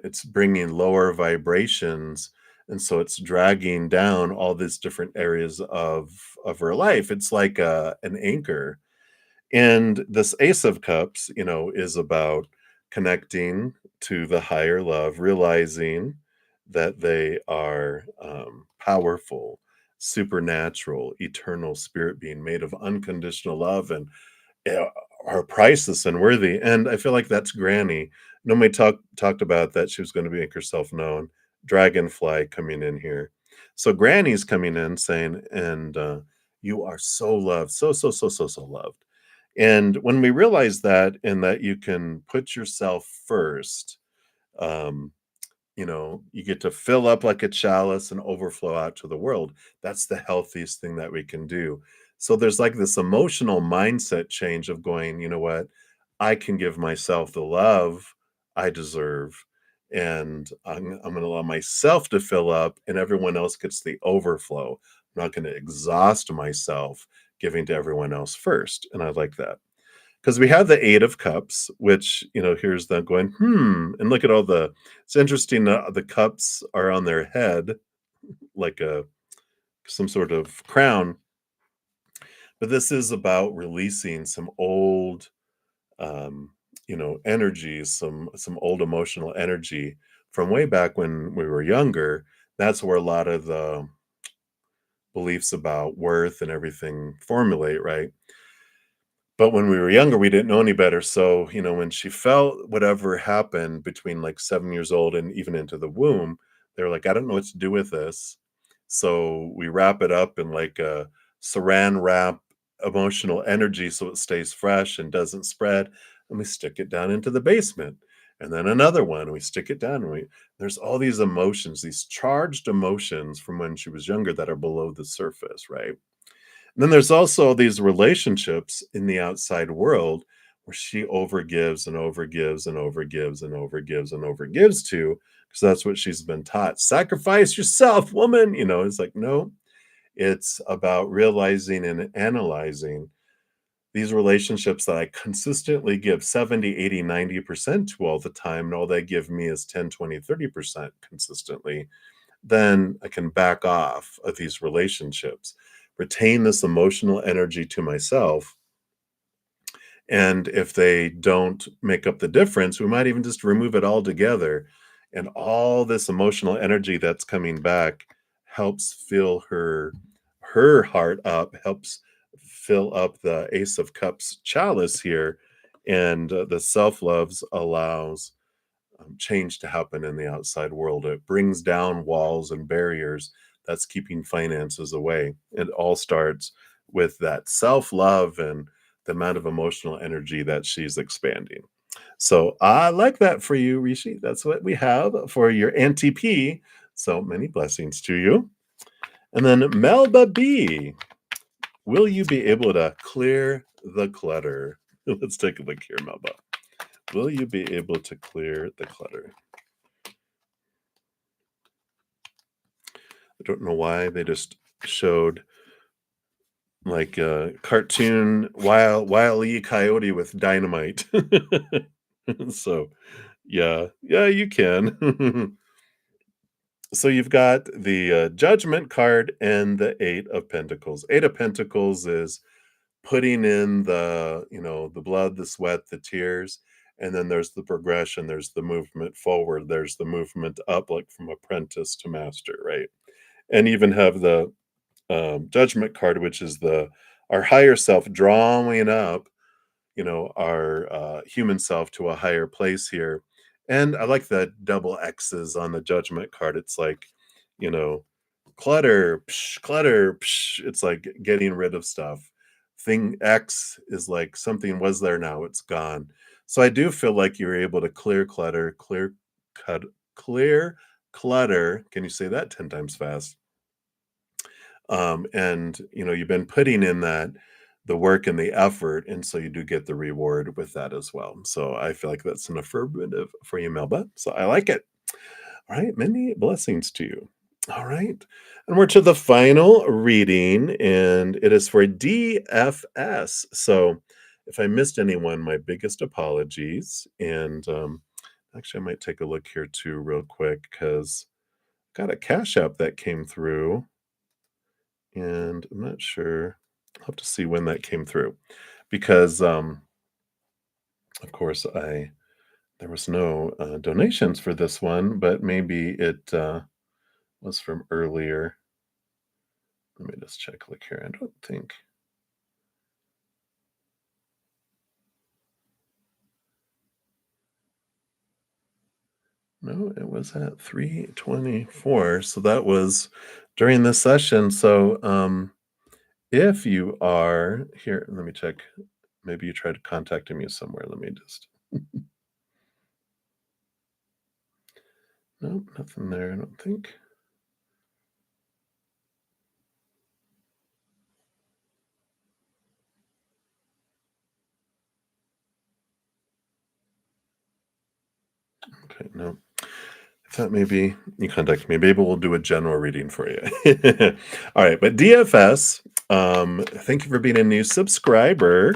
[SPEAKER 1] it's bringing lower vibrations, and so it's dragging down all these different areas of her life. It's like an anchor. And this Ace of Cups, is about connecting to the higher love, realizing that they are powerful, supernatural, eternal spirit being made of unconditional love, and uh, are priceless and worthy. And I feel like that's Granny. Nobody talked about that she was going to make herself known. Dragonfly coming in here. So Granny's coming in saying, and you are so loved, so loved. And when we realize that, and that you can put yourself first, um, you get to fill up like a chalice and overflow out to the world. That's the healthiest thing that we can do. So there's like this emotional mindset change of going, you know what? I can give myself the love I deserve. And I'm going to allow myself to fill up, and everyone else gets the overflow. I'm not going to exhaust myself giving to everyone else first. And I like that. Because we have the 8 of cups, which, here's them going, and look at all it's interesting, the cups are on their head like some sort of crown, but this is about releasing some old, um, energies, some old emotional energy from way back when we were younger. That's where a lot of the beliefs about worth and everything formulate, right? But when we were younger, we didn't know any better. So, when she felt whatever happened between like 7 years old and even into the womb, they were like, I don't know what to do with this. So we wrap it up in like a saran wrap emotional energy so it stays fresh and doesn't spread. And we stick it down into the basement. And then another one, we stick it down. And there's all these emotions, these charged emotions from when she was younger that are below the surface, right? Then there's also these relationships in the outside world where she overgives and overgives and overgives and overgives and overgives to, because that's what she's been taught. Sacrifice yourself, woman. It's like, no, it's about realizing and analyzing these relationships that I consistently give 70, 80, 90% to all the time, and all they give me is 10, 20, 30% consistently. Then I can back off of these relationships, retain this emotional energy to myself. And if they don't make up the difference, we might even just remove it altogether. And all this emotional energy that's coming back helps fill her heart up, helps fill up the Ace of Cups chalice here. And the self loves allows change to happen in the outside world. It brings down walls and barriers that's keeping finances away. It all starts with that self love and the amount of emotional energy that she's expanding. So I like that for you, Rishi. That's what we have for your Auntie P. So many blessings to you. And then Melba B, will you be able to clear the clutter? Let's take a look here, Melba. Will you be able to clear the clutter? I don't know why they just showed like a cartoon Wile E. Coyote with dynamite. So, yeah, you can. So you've got the Judgment card and the 8 of Pentacles. 8 of Pentacles is putting in the blood, the sweat, the tears, and then there's the progression, there's the movement forward, there's the movement up, like from apprentice to master, right? And even have the Judgment card, which is our higher self drawing up, our human self to a higher place here. And I like the double X's on the judgment card. It's like, you know, clutter, psh, clutter, psh. It's like getting rid of stuff. Thing X is like something was there, now it's gone. So I do feel like you're able to clear clutter, cut, clear clutter. Can you say that 10 times fast? And you've been putting in that the work and the effort, and so you do get the reward with that as well. So I feel like that's an affirmative for you, Melba. So I like it. All right, many blessings to you. All right, and we're to the final reading, and it is for DFS. So if I missed anyone, my biggest apologies. And actually, I might take a look here too, real quick, because got a cash app that came through, and I'm not sure. I'll have to see when that came through, because of course there was no donations for this one, but maybe it was from earlier. Let me just check. Look here. I don't think. No, it was at 3:24. So that was during this session. So if you are here, let me check. Maybe you tried contacting me somewhere. Let me just. Nope, nothing there, I don't think. Okay, no. I thought maybe you contact me. Maybe we'll do a general reading for you. All right, but DFS, thank you for being a new subscriber.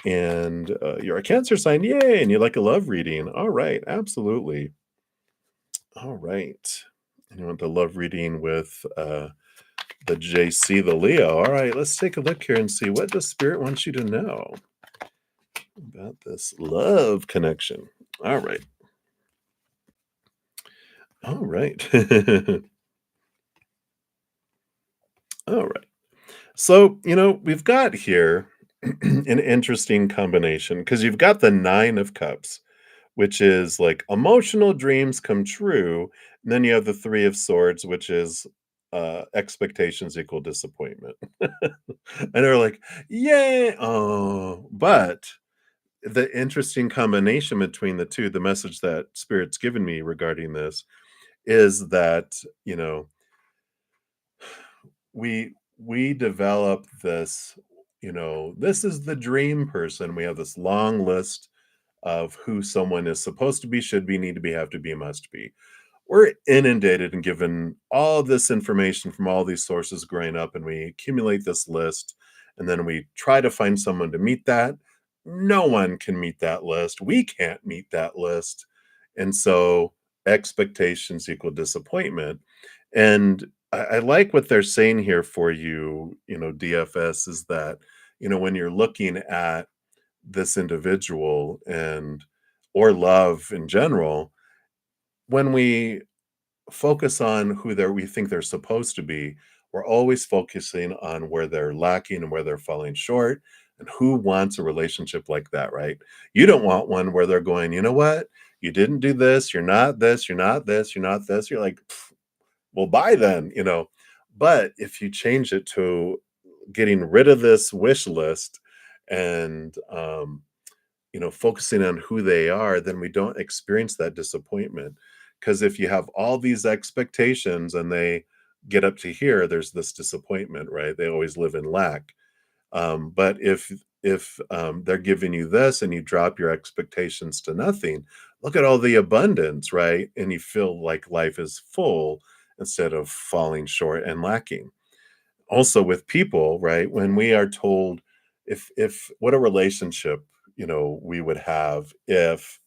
[SPEAKER 1] And you're a Cancer sign, yay! And you like a love reading. All right, absolutely. All right. And you want the love reading with the JC, the Leo. All right, let's take a look here and see what the spirit wants you to know about this love connection. All right. All right. All right. So, we've got here an interesting combination because you've got the 9 of Cups, which is like emotional dreams come true. And then you have the 3 of Swords, which is expectations equal disappointment. And they're like, yay. Oh, but the interesting combination between the two, the message that Spirit's given me regarding this is that, we develop this, this is the dream person. We have this long list of who someone is supposed to be, should be, need to be, have to be, must be. We're inundated and given all this information from all these sources growing up, and we accumulate this list, and then we try to find someone to meet that. No one can meet that list. We can't meet that list. And so expectations equal disappointment. And I like what they're saying here for you, DFS, is that, when you're looking at this individual and or love in general, when we focus on who we think they're supposed to be, we're always focusing on where they're lacking and where they're falling short. And who wants a relationship like that, right? You don't want one where they're going, you know what? You didn't do this, you're not this, you're not this, you're not this. You're like, well, bye then. But if you change it to getting rid of this wish list and focusing on who they are, then we don't experience that disappointment. Because if you have all these expectations and they get up to here, there's this disappointment, right? They always live in lack. But if they're giving you this and you drop your expectations to nothing, look at all the abundance, right? And you feel like life is full instead of falling short and lacking. Also with people, right? When we are told if what a relationship, we would have if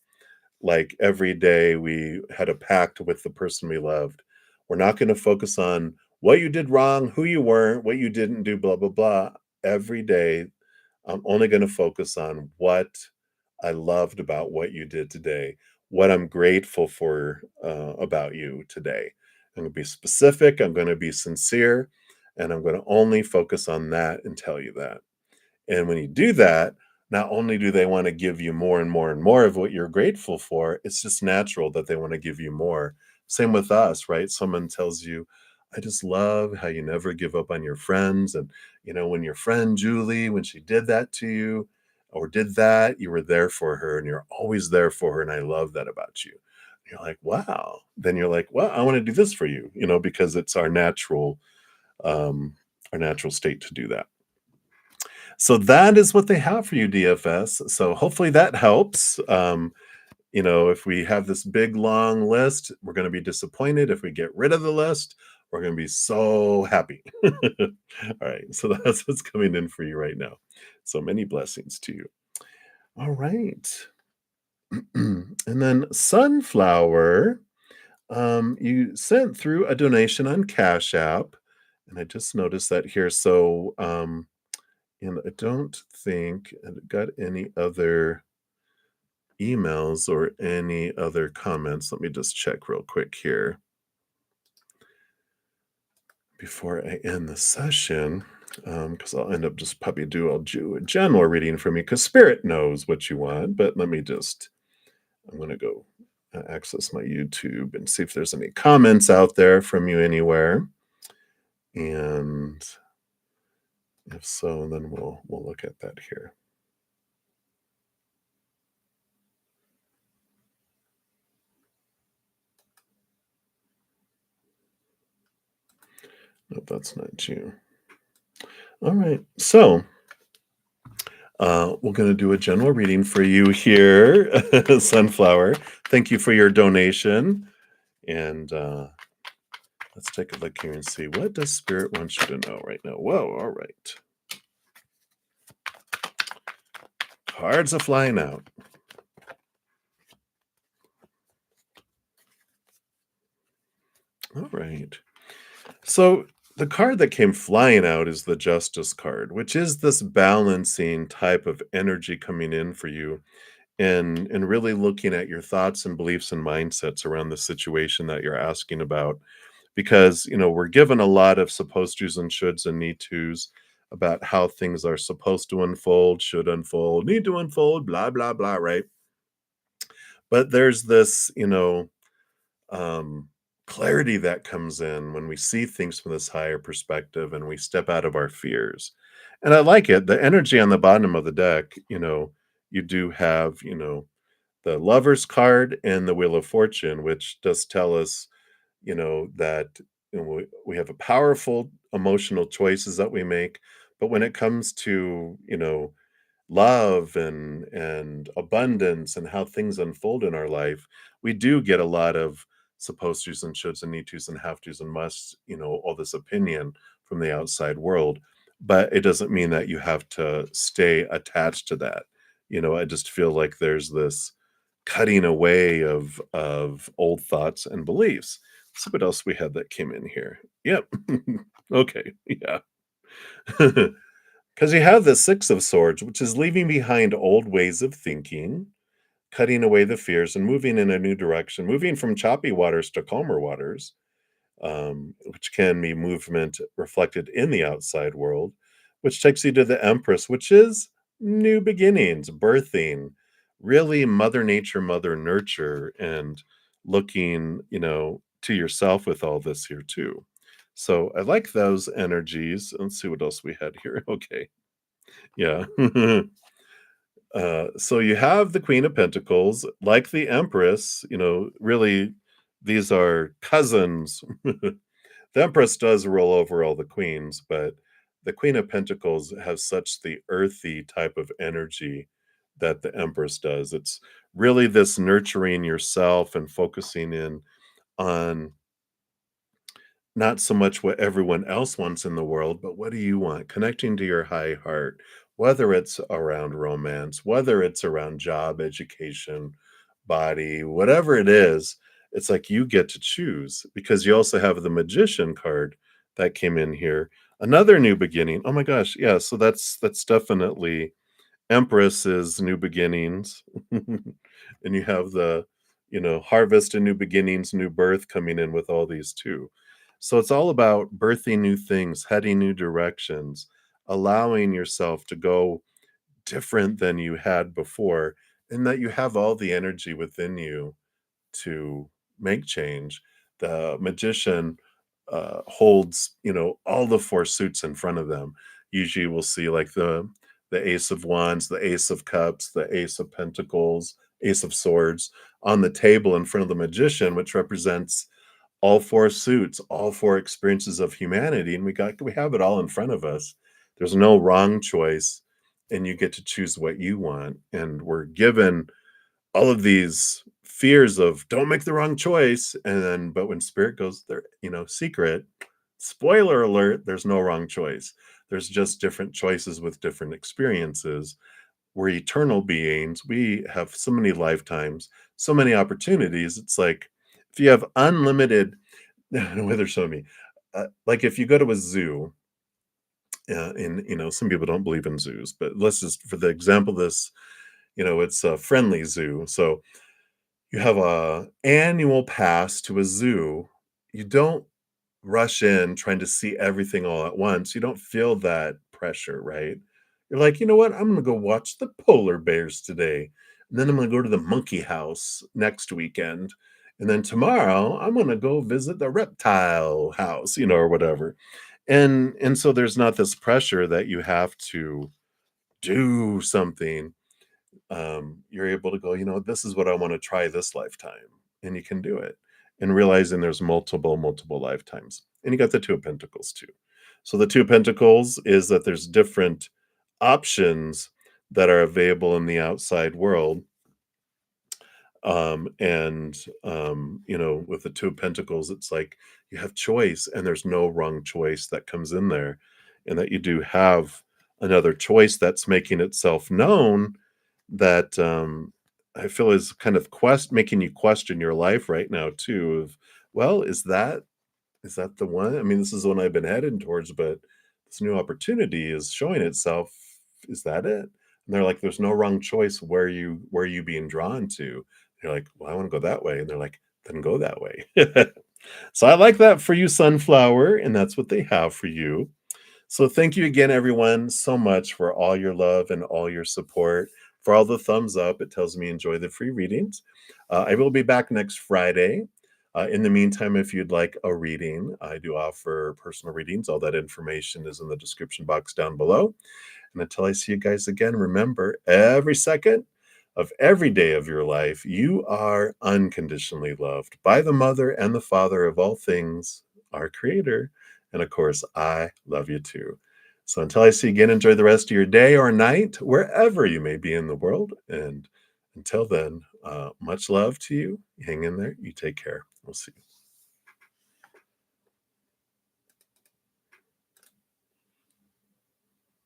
[SPEAKER 1] like every day we had a pact with the person we loved. We're not going to focus on what you did wrong, who you weren't, what you didn't do, blah, blah, blah. Every day, I'm only going to focus on what I loved about what you did today, what I'm grateful for about you today. I'm going to be specific, I'm going to be sincere, and I'm going to only focus on that and tell you that. And when you do that, not only do they want to give you more and more and more of what you're grateful for, it's just natural that they want to give you more. Same with us, right? Someone tells you, I just love how you never give up on your friends. And, when your friend Julie, when she did that to you or did that, you were there for her and you're always there for her. And I love that about you. You're like, wow. Then you're like, well, I want to do this for you, because it's um, our natural state to do that. So that is what they have for you, DFS. So hopefully that helps. If we have this big long list, we're going to be disappointed. If we get rid of the list, we're going to be so happy. All right. So that's what's coming in for you right now. So many blessings to you. All right. And then Sunflower, you sent through a donation on Cash App. And I just noticed that here. So, and I don't think I got any other emails or any other comments. Let me just check real quick here before I end the session, because I'll end up just probably I'll do a general reading for me because Spirit knows what you want. But I'm going to go access my YouTube and see if there's any comments out there from you anywhere. And if so, then we'll look at that here. Nope, that's not you. All right. So we're going to do a general reading for you here, Sunflower. Thank you for your donation. And let's take a look here and see, what does Spirit want you to know right now? Whoa, all right. Cards are flying out. All right. So the card that came flying out is the Justice card, which is this balancing type of energy coming in for you, and really looking at your thoughts and beliefs and mindsets around the situation that you're asking about. Because, we're given a lot of supposed tos and shoulds and need tos about how things are supposed to unfold, should unfold, need to unfold, blah, blah, blah, right? But there's this, um, clarity that comes in when we see things from this higher perspective and we step out of our fears. And I like it. The energy on the bottom of the deck, you do have, the Lover's card and the Wheel of Fortune, which does tell us, that we have a powerful emotional choices that we make. But when it comes to, love and abundance and how things unfold in our life, we do get a lot of supposed tos and shoulds and need tos and have tos and musts, all this opinion from the outside world. But it doesn't mean that you have to stay attached to that. I just feel like there's this cutting away of old thoughts and beliefs. So what else we had that came in here? Yep. Okay. Yeah. Because you have the Six of Swords, which is leaving behind old ways of thinking, cutting away the fears, and moving in a new direction, moving from choppy waters to calmer waters, which can be movement reflected in the outside world, which takes you to the Empress, which is new beginnings, birthing, really Mother Nature, Mother Nurture, and looking, to yourself with all this here too. So I like those energies. Let's see what else we had here. Okay. Yeah. So you have the Queen of Pentacles, like the Empress, really these are cousins. The Empress does roll over all the queens, but the Queen of Pentacles has such the earthy type of energy that the Empress does. It's really this nurturing yourself and focusing in on not so much what everyone else wants in the world, but what do you want? Connecting to your high heart, whether it's around romance, whether it's around job, education, body, whatever it is, it's like you get to choose because you also have the Magician card that came in here. Another new beginning. Oh my gosh, yeah. So that's definitely Empress is new beginnings. And you have the, harvest and new beginnings, new birth coming in with all these too. So it's all about birthing new things, heading new directions, allowing yourself to go different than you had before, and that you have all the energy within you to make change. The magician holds, all the four suits in front of them. Usually, we'll see like the Ace of Wands, the Ace of Cups, the Ace of Pentacles, Ace of Swords on the table in front of the magician, which represents all four suits, all four experiences of humanity, and we have it all in front of us. There's no wrong choice, and you get to choose what you want. And we're given all of these fears of don't make the wrong choice, and then but when spirit goes there, secret, spoiler alert, there's no wrong choice. There's just different choices with different experiences. We're eternal beings. We have so many lifetimes, so many opportunities. It's like if you have unlimited, the way they're showing me, like if you go to a zoo, and some people don't believe in zoos, but let's just for the example, this, it's a friendly zoo. So you have a annual pass to a zoo. You don't rush in trying to see everything all at once. You don't feel that pressure, right? You're like, you know what? I'm going to go watch the polar bears today. And then I'm going to go to the monkey house next weekend. And then tomorrow I'm going to go visit the reptile house, or whatever. And so there's not this pressure that you have to do something. You're able to go, this is what I want to try this lifetime, and you can do it. And realizing there's multiple lifetimes. And you got the Two of Pentacles too. So the Two of Pentacles is that there's different options that are available in the outside world. With the Two of Pentacles, it's like you have choice, and there's no wrong choice that comes in there, and that you do have another choice that's making itself known that I feel is kind of making you question your life right now too. Of well, is that the one? I mean, this is the one I've been heading towards, but this new opportunity is showing itself. Is that it? And they're like, there's no wrong choice. Where you being drawn to? You're like, well, I want to go that way, and they're like, then go that way. So I like that for you, Sunflower, and that's what they have for you. So thank you again, everyone, so much for all your love and all your support. For all the thumbs up, it tells me enjoy the free readings. I will be back next Friday. In the meantime, if you'd like a reading, I do offer personal readings. All that information is in the description box down below. And until I see you guys again, remember every second of every day of your life, you are unconditionally loved by the mother and the father of all things, our creator. And of course, I love you too. So until I see you again, enjoy the rest of your day or night, wherever you may be in the world. And until then, much love to you. Hang in there. You take care. We'll see you.